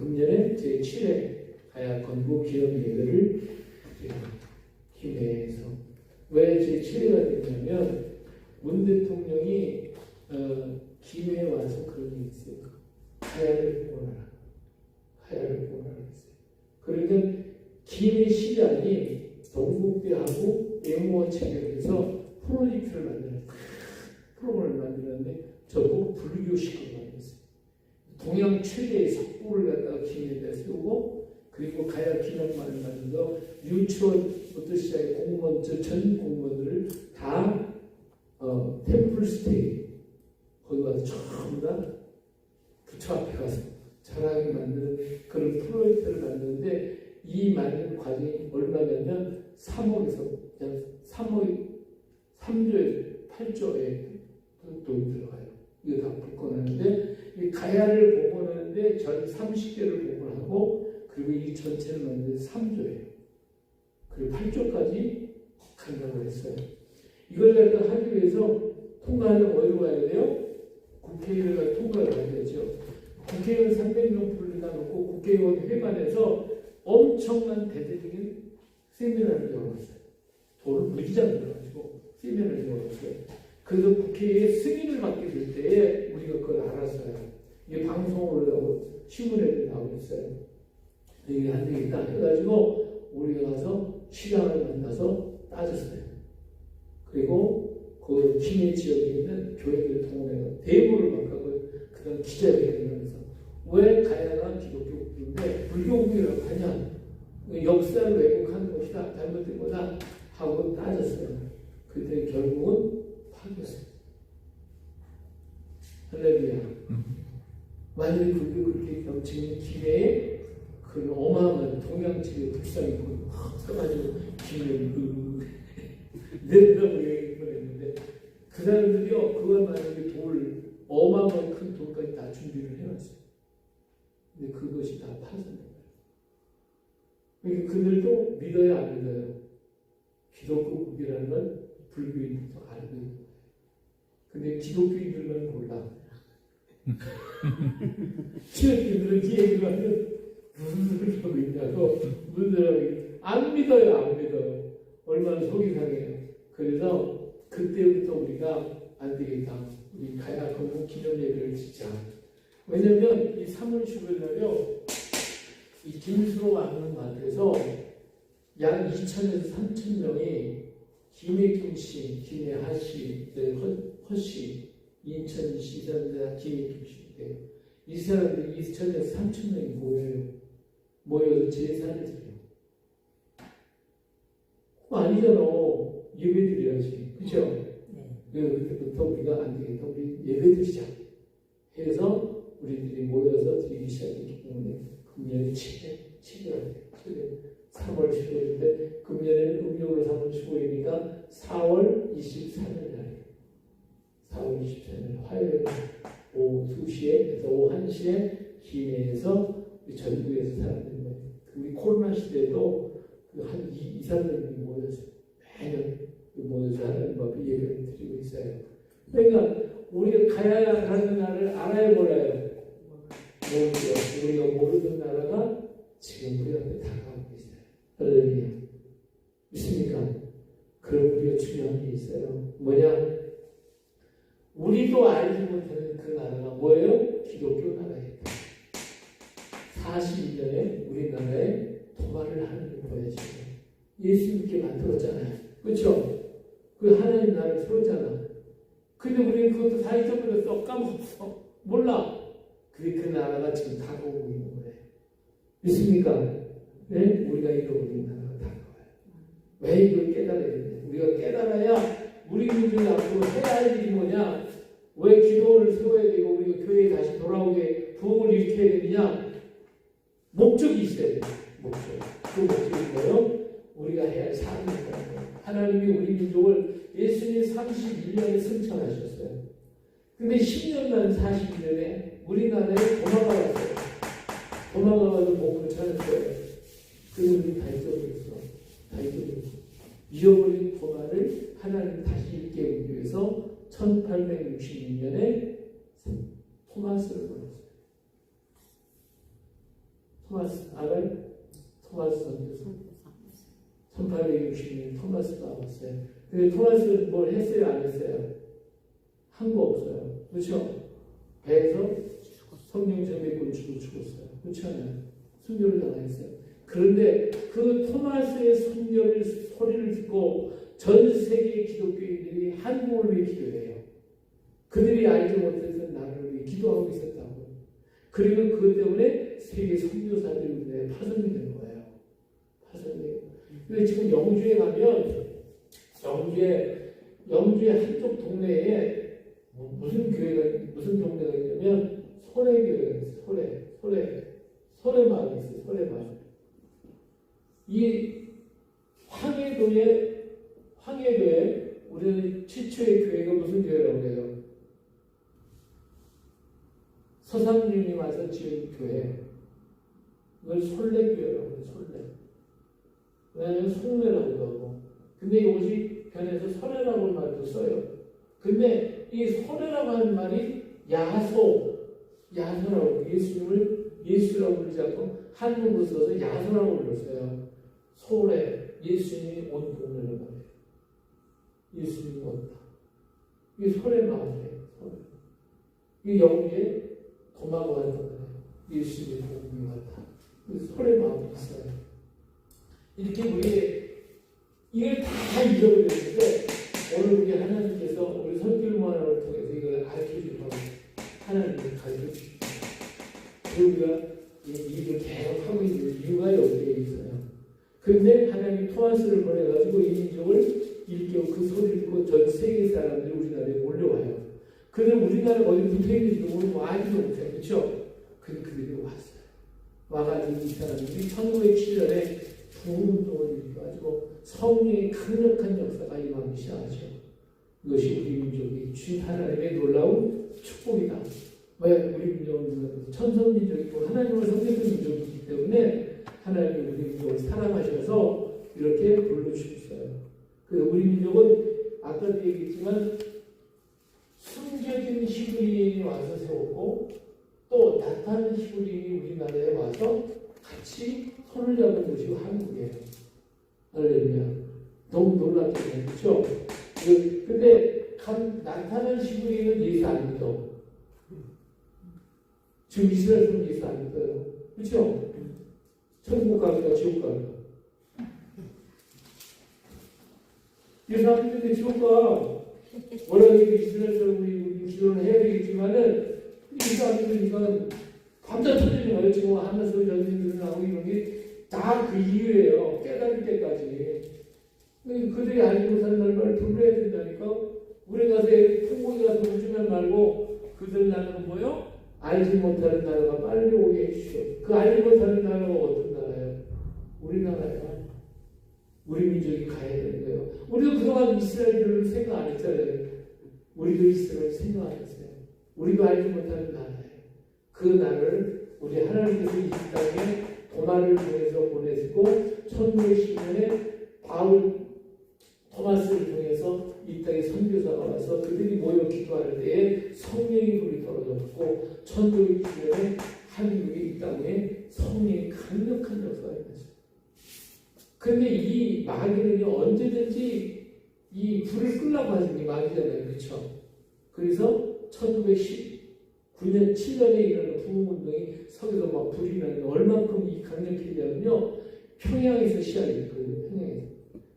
금년에 제7회 가야 건국 기념 예배를 김해에서 왜 제7회가 됐냐면 문 대통령이 김해에 와서 그런 게 있어요. 가야를 보관하라. 가야를 보관하라 했어요. 그러니까 김해 시장이 동국대하고 앵무원 체결해서 프로젝트를 만들었어요. 프로그램을 만들었는데 저보고 불교식으로 만들었어요. 동양 최대의 석고를 갖다가 김해에다 세우고 그리고 가야 기념관을 만들어서 유치원부터 시작해 공무원, 전 공무원들을 다 템플스테이 거기 가서 전부 다 부처 앞에 가서 자라게 만드는 그런 프로젝트를 만드는데 이 만드는 과정이 얼마냐면 3억에서 그냥 3조에 8조의 돈이 들어가요. 이거 다 복권하는데 이 가야를 복원하는데 전 30개를 복원하고 그리고 이 전체를 만드는 3조예요. 그리고 8조까지 간다고 했어요. 이걸 갖다 하기 위해서 통과하려면 어디로 가야 돼요? 국회의원을 통과를 해야 되죠. 국회의원 300명 불러다 놓고 국회의원 회관에서 엄청난 대대적인 세미나를 열었어요. 돈을 무지장 들어가지고 세미나를 열었어요. 그래서 국회에 승인을 받게 될 때에 우리가 그걸 알았어요. 이게 방송으로 나오고 신문에도 나오고 있어요. 이게 안 되겠다 해가지고 우리가 가서 시장을 만나서 따졌어요. 그리고 그 김해 지역에 있는 교회들 동원해서 대부를 막 하고 그다음 기자회견을 하면서 왜 가야가 기독교국인데 불교국이라고 하냐? 역사를 왜곡하는 것이다. 잘못된 거다 하고 따졌어요. 그때 결국은 파괴했어요. 할렐루야. 만약에 불교 그렇게 넘치는 김해에 그 어마어마한 동양지의 불상이 서가지고 김해를 내려다보게 뻔했는데 그 사람들이요 그걸 만약에 어마어마한 큰 돌까지 다 준비를 해놨어요. 근데 그것이 다 파산된 거예요. 그들도 믿어야 안 믿어요. 기독교국이라는 건 불교인들도 알고 있는 거예요. 근데 기독교인들만 몰라. 기독교인들은 이 얘기를 하면 무슨 소리를 하고 있냐고 무슨 소리를 하고 있냐고 안 믿어요. 안 믿어요. 얼마나 속이 상해요. 그래서 그때부터 우리가 안 되겠다. 우리 가야 건국 기념 예배를 짓자. 왜냐면 이 3월 10일 날요, 이 김수로 하는 마트에서 약 2,000에서 3,000명이 김해김씨, 김해하씨, 허씨, 인천시, 이 사람들 다 김해김씨인데요. 이 사람들이 2,000에서 3,000명이 모여서 제사를 드려요. 아니잖아. 예배드려야지. 그죠? 그래서 그때부터 우리가 안 되겠다. 우리 예배드리자. 해서 우리들이 모여서 드리기 시작했기 때문에 금년에 7월 3월 15일인데 금년에는 음력으로 3월 15일이니까 4월 23일 날이에요. 4월 24일 화요일 오후 2시에 그래서 오후 1시에 김해에서 전국에서 사람들이 모여요. 우리 코로나 시대에도 한 2~3년 모여서 매년 모여서 하나님 앞에 예배를 드리고 있어요. 그러니까 우리가 가야 하는 나라를 알아야 몰라요. 모르죠. 우리가 모르는 나라가 지금 우리 앞에 다가오고 있어요. 할렐루야. 믿습니까? 그럼 우리가 중요한 게 있어요. 뭐냐? 우리도 알지 못하는 그 나라가 뭐예요? 기독교 나라예요. 42년에 우리나라에 도발을 하는 게 보여지죠. 예수 믿게 만들었잖아요. 그렇죠? 그 하나님 나라를 세웠잖아. 근데 우리는 그것도 다 잊어버렸어. 까먹었어. 몰라. 그게 그 나라가 지금 다가오고 있는 거예요. 믿습니까? 네? 우리가 잃어버린 나라가 다가와요. 왜 이걸 깨달아야 되냐? 우리가 깨달아야 우리 민족이 앞으로 해야 할 일이 뭐냐? 왜 기도를 세워야 되고 우리가 교회에 다시 돌아오게 부흥을 일으켜야 되느냐? 목적이 있어야 돼요. 목적. 그 목적이 뭐예요? 우리가 해야 할 사람입니다. 하나님이 우리 민족을 예수님 31년에 승천하셨어요. 근데 10년만 40년에 우리나라에 도마가 왔어요. 도마가 와서 목을 찾았어요. 그래서 우리 다 잊어버렸어. 다 잊어버렸어. 잃어버린 도마를 하나님 다시 일깨우기 위해서 1866년에 토마스를 보냈어요. 토마스, 알아요? 토마스 선교사. 1860년 토마스가 왔어요. 근데 토마스는 뭘 했어요? 안 했어요? 한 거 없어요. 그렇죠? 배에서 성령 전매꾼 주고 죽었어요. 그렇지 않아요? 순교를 당했어요. 그런데 그 토마스의 순교를 소리를 듣고 전 세계 기독교인들이 한국을 위해 기도해요. 그들이 알지 못했던 나라를 위해 기도하고 있었다고. 그리고 그것 때문에 세계 선교사들이 우리나라에 파송이 된 거예요. 파송이 되고. 근데 지금 영주에 가면 영주의 한쪽 동네에 무슨 동네가 있냐면 소래교회가 있어요. 소래마을이 있어요. 소래마을. 이 황해도에 우리는 최초의 교회가 무슨 교회라고 해요? 서상님이 와서 지은 교회. 이걸 솔래교회라고 해요. 솔래. 왜냐하면 속래라고 하고. 근데 이것이 변해서 설해라고 말도 써요. 근데 이 설해라고 하는 말이 야소라고 예수님을 예수라고 부르지 않고 한문으로 써서 야소라고 불렀어요. 소래, 예수님이 온 동네를 말해요. 예수님이 온다. 이게 소래 마을이에요. 소래. 이게 영주에 도마가 왔던 거예요. 예수님이 복음이 왔다. 소래 마을이 있어요. 이렇게 우리 이걸 다 잊어버렸는데 오늘 우리 하나님께서 우리 선교문화를 통해서 이걸 가르쳐주고 하나님을 가르쳐주시고 우리가 이 일을 계속 하고 있는 이유가 여기에 있어요. 그런데 하나님이 토마스를 보내가지고 이 민족을 일깨우고 그 소리를 듣고 전 세계 사람들이 우리나라에 몰려와요. 그런데 우리나라가 어디 붙어있는지도 모르고 알지도 못해요. 그렇죠? 그들이 왔어요. 와가지고 이 사람들이 1907년에 부흥운동을 일으켜가지고 성령의 강력한 역사가 임하기 시작하죠. 이것이 우리 민족이 주인 하나님의 놀라운 축복이다. 왜 우리 민족은 천성민족이고 하나님을 섬기는 민족이기 때문에 하나님이 우리 민족을 사랑하셔서 이렇게 불러주셨어요. 그래서 우리 민족은 아까도 얘기했지만 숨겨진 히브리인이 와서 세웠고 또 나타난 히브리인이 우리나라에 와서 같이 손을 잡은 곳이 한국이에요. 할렐루야. 너무 놀랍잖아요. 그렇죠? 근데 나타난 히브리인은 예수 안 믿어. 지금 이스라엘은 예수 안 믿어요. 그렇죠? 천국 가기가 지옥 가기가. 예수 안 믿는데 지옥 가. 뭐라도 이스라엘처럼 우리 기도를 해야 되겠지만은 예수 안 믿으니까 감자 터지는 거예요. 지금 하나소리 전쟁들이 나오고 이런 게 다 그 이유예요. 깨달을 때까지. 그들이 알지 못하는 날을 불러야 된다니까. 우리 가서 통곡이 가서 울지만 말고 그들 나라는 뭐요? 알지 못하는 나라가 빨리 오게 해주시오. 그 알지 못하는 나라가 어떤 나라예요? 우리나라예요. 우리 민족이 가야 되는 거예요. 우리도 그동안 이스라엘을 생각 안 했잖아요. 우리도 이스라엘 생각 안 했어요. 우리도 알지 못하는 나라예요. 그 나라를 우리 하나님께서 이 땅에 도마를 통해서 보내시고 1910년에 토마스를 통해서 이 땅에 선교사가 와서 그들이 모여 기도할 때에 성령이 불이 떨어졌고 1910년에 한국의 이 땅에 성령이 강력한 역사가 있었어요. 그런데 이 마귀는요 언제든지 이 불을 끄려고 하는 게 마귀잖아요. 그렇죠? 그래서 1919년 7년에 일어난 부흥운동이 서기서 막 불이 나는데 얼만큼 이 강력했냐면요 평양에서 시작했거든요. 평양에서.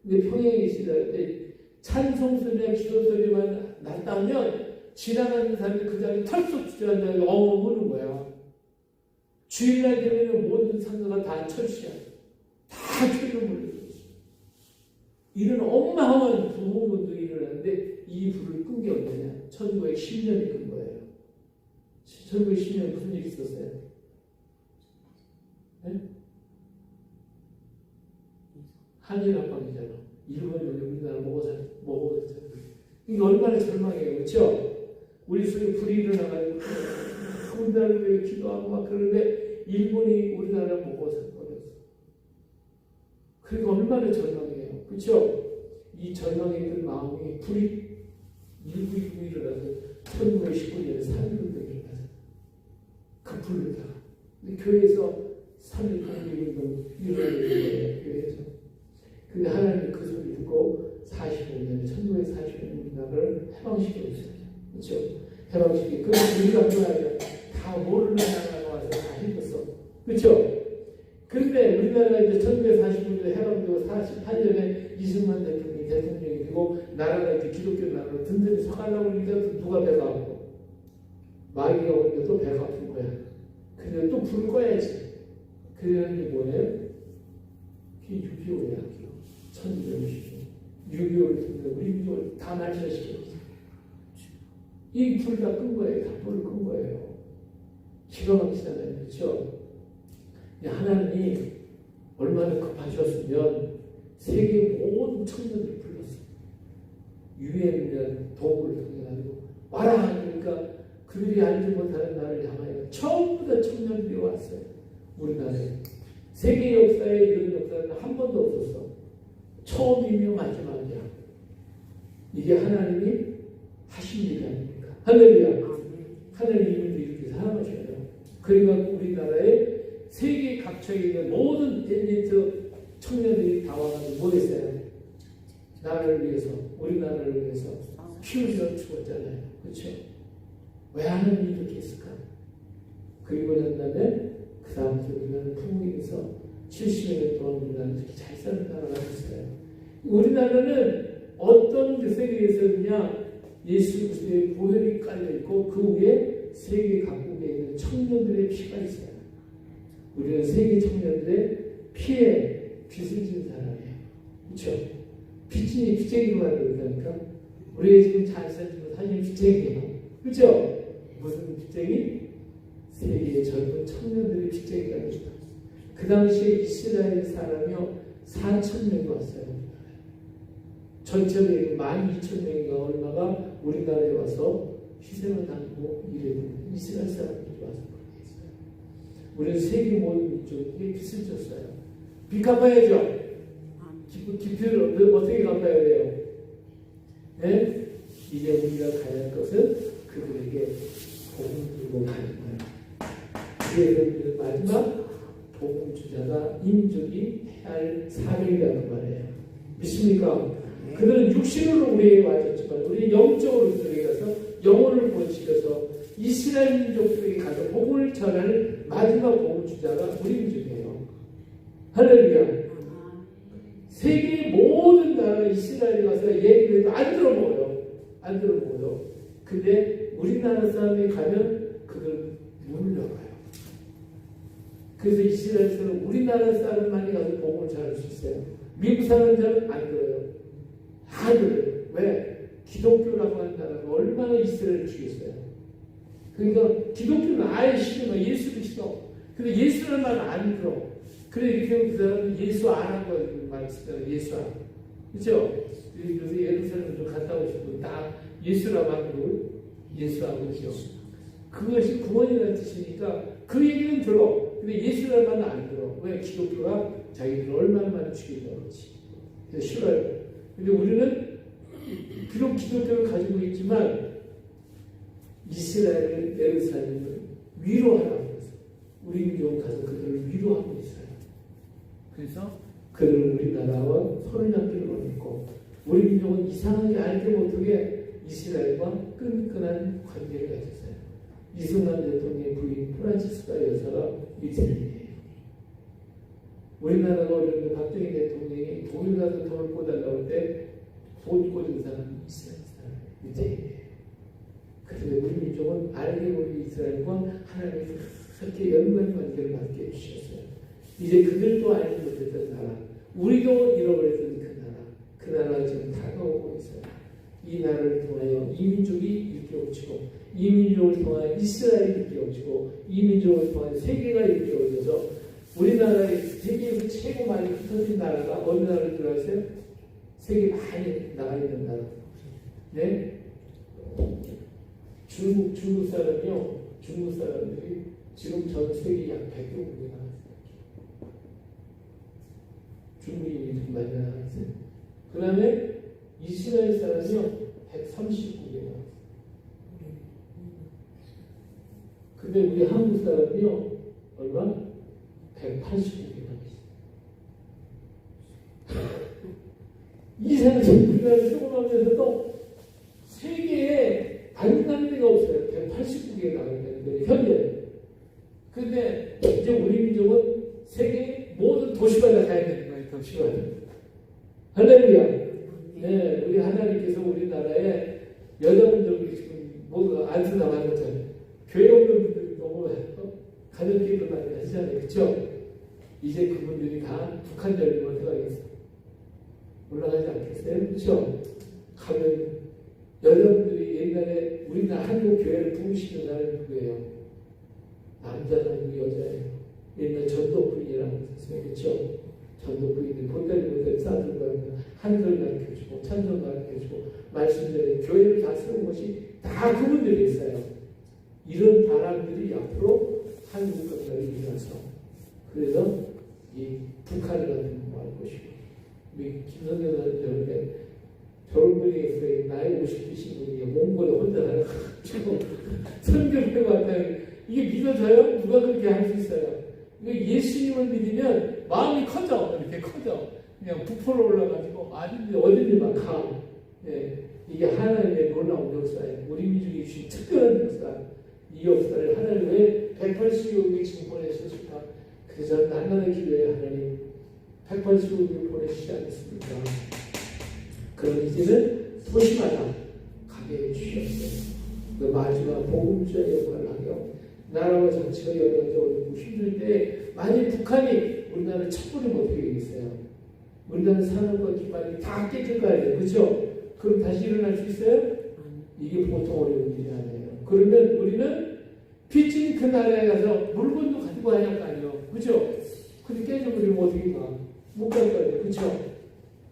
근데 평양에 시작할 때 찬송소리나 기도소리만 났다면 지나가는 사람이 그 자리에 털썩 주저앉아서 우는 거야. 주일날 되면 모든 상가가 다 철수야. 다 교회로 몰려들었어. 이런 어마어마한 부흥운동이 일어났는데 이 불을 끈 게 언제냐? 1910년에 끈 거예요. 1910년에 무슨 일이 있었어요? 네? 한일합방이잖아. 일본이 우리나라 먹어봤잖아요. 이게 얼마나 절망해요. 그렇죠? 우리 속에 불이 일어나가지고 우리나라를 위해 기도하고 막 그러는데 일본이 우리나라를 보고 버렸어. 그러니까 얼마나 절망해요. 그렇죠? 이 절망의 그 마음이 불이 일부 일어나서 1919년에 3.1운동이 일어나서 그 불로다가 교회에서 3.1 독립운동 일어나는 거예요. 교회에서. 근데 하나님이 그 소리 듣고 45년 1945년 우리나라를 해방시켜줬어요. 그렇죠? 해방시키. 그럼 우리가 뭐야? 다 모르는 나라가 와서 다 해줬어. 그렇죠? 그런데 우리나라가 이제 1945년에 해방되고 48년에 이승만 대통령이 되고 나라가 이제 기독교 나라로 든든히 서가려고 하니까 누가 배가 아프고 마귀가 오니까 또 배가 아픈 거야. 근데 또 불을 꺼야지. 그런 게 뭐예요? 그게 6.25야. 1960년. 6.25를 통해서 우리 민족을 다 말살시켰어. 이 불 다 끈 거예요. 다 불을 끈 거예요. 기가 막히잖아요. 그렇죠? 하나님이 얼마나 급하셨으면 세계 모든 청년들을 불렀어요. 유엔이나 도구를 통해 가지고 와라 하니까 그들이 알지 못하는 나를 향하여 전부 다 청년들이 왔어요. 우리나라에. 세계 역사에 이런 역사는 한 번도 없었어. 처음이며 마지막이야. 이게 하나님이 하신 일이 아닙니까? 할렐루야. 하나님이 이렇게 사랑하셔요. 그러니까 우리나라에 세계 각처에 있는 모든 엘리트 청년들이 다 와가지고 뭐 했어요? 나라를 위해서, 우리나라를 위해서 피흘려 죽었잖아요. 그렇죠? 왜 하나님이 이렇게 했을까? 그리고 난 다음에 그 다음부터 우리나라는 풍국에서 70년 동안 우리나라는 이렇게 잘 사는 나라가 됐어요. 우리나라는 어떤 그 세계에서냐 예수 그리스도의 보혈이 깔려있고 그 위에 세계 각국에 있는 청년들의 피가 있어요. 우리는 세계 청년들의 피에 빚을 진 사람이에요. 그렇죠? 빚쟁이로 만들다니까 우리가 지금 잘 살지만 사실 빚쟁이에요. 그렇죠? 무슨 빚쟁이? 세계의 젊은 청년들의 빚쟁이가 있다. 그 당시에 이스라엘 사람이요 4,000명이 왔어요. 전체적인 12,000명인가 얼마가 우리나라에 와서 희생을 당하고 이래도 이스라엘 사람들이 와서 그렇게 했어요. 우리는 세계 모든 민족에게 빚을 졌어요. 빚 갚아야죠. 빚을 어떻게 갚아야 돼요? 네? 이제 우리가 가야 할 것은 그들에게 복음 들고 가는 거예요. 그래서 마지막 복음 주자가 인족이 해야 할 사명이라는 말이에요. 믿습니까? 그들은 육신으로 우리에게 와줬지만 우리는 영적으로 그들에게 가서 영혼을 구원시켜서 이스라엘 민족들에게 가서 복음을 전하는 마지막 복음 주자가 우리 민족이에요. 할렐루야. 세계의 모든 나라 이스라엘에 가서 얘기를 해도 안 들어먹어요. 안 들어먹어요. 근데 우리나라 사람이 가면 그들 문을 열어요. 그래서 이스라엘에서는 우리나라 사람만이 가서 복음을 전할 수 있어요. 미국 사람들은 안 들어요. 다 들어요. 왜? 기독교라고 하는 나라가 얼마나 이스라엘을 죽였어요. 그러니까 기독교는 아예 싫어. 예수도 싫어. 근데 예수라는 말은 안 들어. 그래 이렇게 하면 그 사람은 예수 안 하고 말 쓰잖아요. 예수 안. 그렇죠? 그래서 예루살렘 좀 갔다 오시고 다 예수라고 하고 예수 안 그러죠. 그것이 구원이라는 뜻이니까 그 얘기는 들어. 근데 예수라는 말은 안 들어. 왜? 기독교가 자기들 얼마나 많이 죽인다고 그러지. 그래서 싫어요. 근데 우리는 비록 기독교를 가지고 있지만 이스라엘 예루살렘을 위로하라고 해서 우리 민족은 가서 그들을 위로하고 있어요. 그래서 그들은 우리나라와 손을 잡기를 원했고 우리 민족은 이상하게 알게 못하게 이스라엘과 끈끈한 관계를 가졌어요. 이승만 대통령의 부인 프란치스카 여사가 이태리예요. 우리나라가 어려운데 박정희 대통령이 독일 가서 돈을 꽂아달라고 할 때 돈 꽂은 사람은 이스라엘 사람이에요. 이태리예요. 그래서 우리 민족은 알게 모르게 이스라엘과 하나님의 그렇게 연관 관계를 갖게 해주셨어요. 이제 그들도 알지 못했던 나라, 우리도 잃어버렸던 그 나라가 지금 다가오고 있어요. 이 나라를 통하여 이 민족이 일깨워지고 이 민족을 통하여 이스라엘이 일깨워지고 이 민족을 통하여 세계가 일깨워져서 우리나라의 세계에서 최고 많이 흩어진 나라가 어느 나라를 들어가세요? 세계 많이 나가 있는 나라. 네? 중국 사람이요. 중국 사람들이 지금 전 세계 약 100개 국에 나갔어요. 중국인이 좀 많이 나갔어요. 그 다음에 이스라엘 사람이요. 130국에 나갔어요. 근데 우리 한국 사람이요. 얼마? 180국에 나갔어요. 이상하게 우리나라를 조금하면서도 세계에 안 가는 데가 없어요. 180국에 나가는데 현재. 근데 이제 우리 민족은 세계 모든 도시마다 가야 되는 거예요. 도시마다. 할렐루야. 네, 우리 하나님께서 우리나라에 여자분들 지금 모두가 안수나 만났잖아요. 교회 없는 분들이 너무 가정기도 많이 하시잖아요. 그렇죠? 이제 그분들이 다 북한 열리면 어떡하겠어요? 올라가지 않겠어요? 그렇죠? 가면 여러분들이 옛날에 우리나라 한국 교회를 부르시는 사람이 누구예요? 남자는 아니고 여자예요. 옛날 전도부인이라고 했어요. 그렇죠? 전도부인들 본다리보다 싸들고 한글 가르쳐주고 찬송 가르쳐주고 말씀대로 교회를 다 세운 것이 다 그분들이 있어요. 이런 바람들이 앞으로 한국 건설이 일어나서 그래서 이 북한을 공부할 것이고 우리 김성현 선생님은 겨울거리에서 나이 50 드신 분이 몽골에 혼자 나가가지고 선교를 왔다. 이게 믿어져요? 누가 그렇게 할 수 있어요? 예수님을 믿으면 마음이 커져. 이렇게 커져. 그냥 부풀어 올라가지고 어딘지 막 가. 예, 이게 하나님의 놀라운 역사예요. 우리 민족이 주신 특별한 역사. 이 역사를 하나님 왜 180억이 지금 보내셨을까? 그래서 날마다 기도해 하나님 180억을 보내시지 않습니까? 그럼 이제는 도시마다 가게 해주셨어요. 그 마지막 복음주의 역할을 하며 나라와 정치가 여러 가지 어렵고 힘들 때 만약 북한이 우리나라를 쳐버리면 어떻게 되겠어요? 우리나라 산업과 기반이 다 깨질 거 아니에요. 그렇죠? 그럼 다시 일어날 수 있어요? 이게 보통 어려운 일이 아니에요. 그러면 우리는 빚진 그 나라에 가서 물건도 가지고 가야 할 거 아니에요. 그렇죠? 근데 깨져버리면 어떻게 가? 못 갈 거 아니에요. 그렇죠?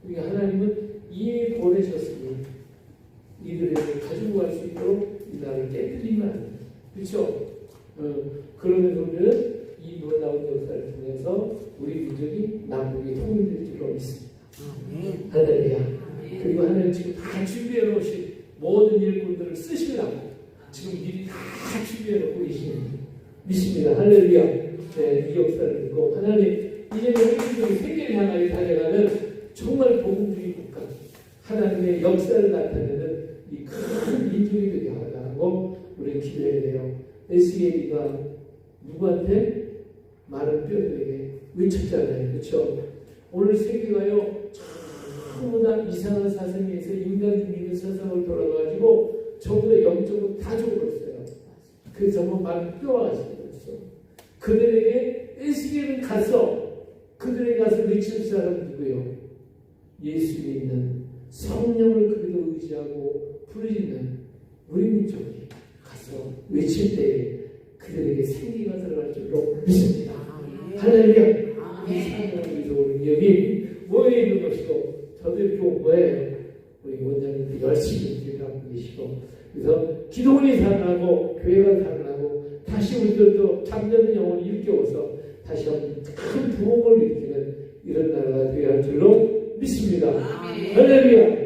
우리 하나님은 이미 보내셨으니 이들에게 가지고 갈 수 있도록 이 나라를 깨뜨리면 안 돼요. 그렇죠? 그러면서 우리는 이 놀라운 역사를 통해서 우리 민족이 남북이 통일될 줄로 믿습니다. 할렐루야. 그리고 하나님 지금 다 준비해 놓으신 모든 일꾼들을 쓰시려고 지금 미리 다 준비해 놓고 계십니다. 믿습니다. 할렐루야. 네, 이 역사를 믿고 하나님 이제 우리 민족이 세계를 향하여 달려가는 정말 복음주의 국가 하나님의 역사를 나타내는 이 큰 민족이 되게 하라고 우리는 기도해야 돼요. SEA가 누구한테? 많은 뼈들에게 외쳤잖아요. 그렇죠? 오늘 세계가요 전부 다 이상한 사상에서 인간 믿는 사상을 돌아가지고 전부 다 영적으로 다 죽어버렸어요. 그래서 전부 많은 뼈가 죽어버렸어. 그들에게 SEA는 갔어. 그들에게 가서 외칠 사람은 누구예요? 예수 믿는 성령을 그리도 의지하고 부르짖는 우리 민족이 가서 외칠 때 그들에게 생기가 들어갈 줄로 믿습니다. 할렐루야. 이 사명을 위해서 여기 모여 있는 것이고 저도 이렇게 온 거예요. 우리 원장님도 열심히 기도하고 계시고 그래서 기도원이 살아나고 교회가 살아나고 다시 우리들도 잠자는 영혼이 일깨워서 다시 한번 큰 부흥을 일으키는 이런 나라가 되어야 할 줄로 믿습니다. 할렐루야.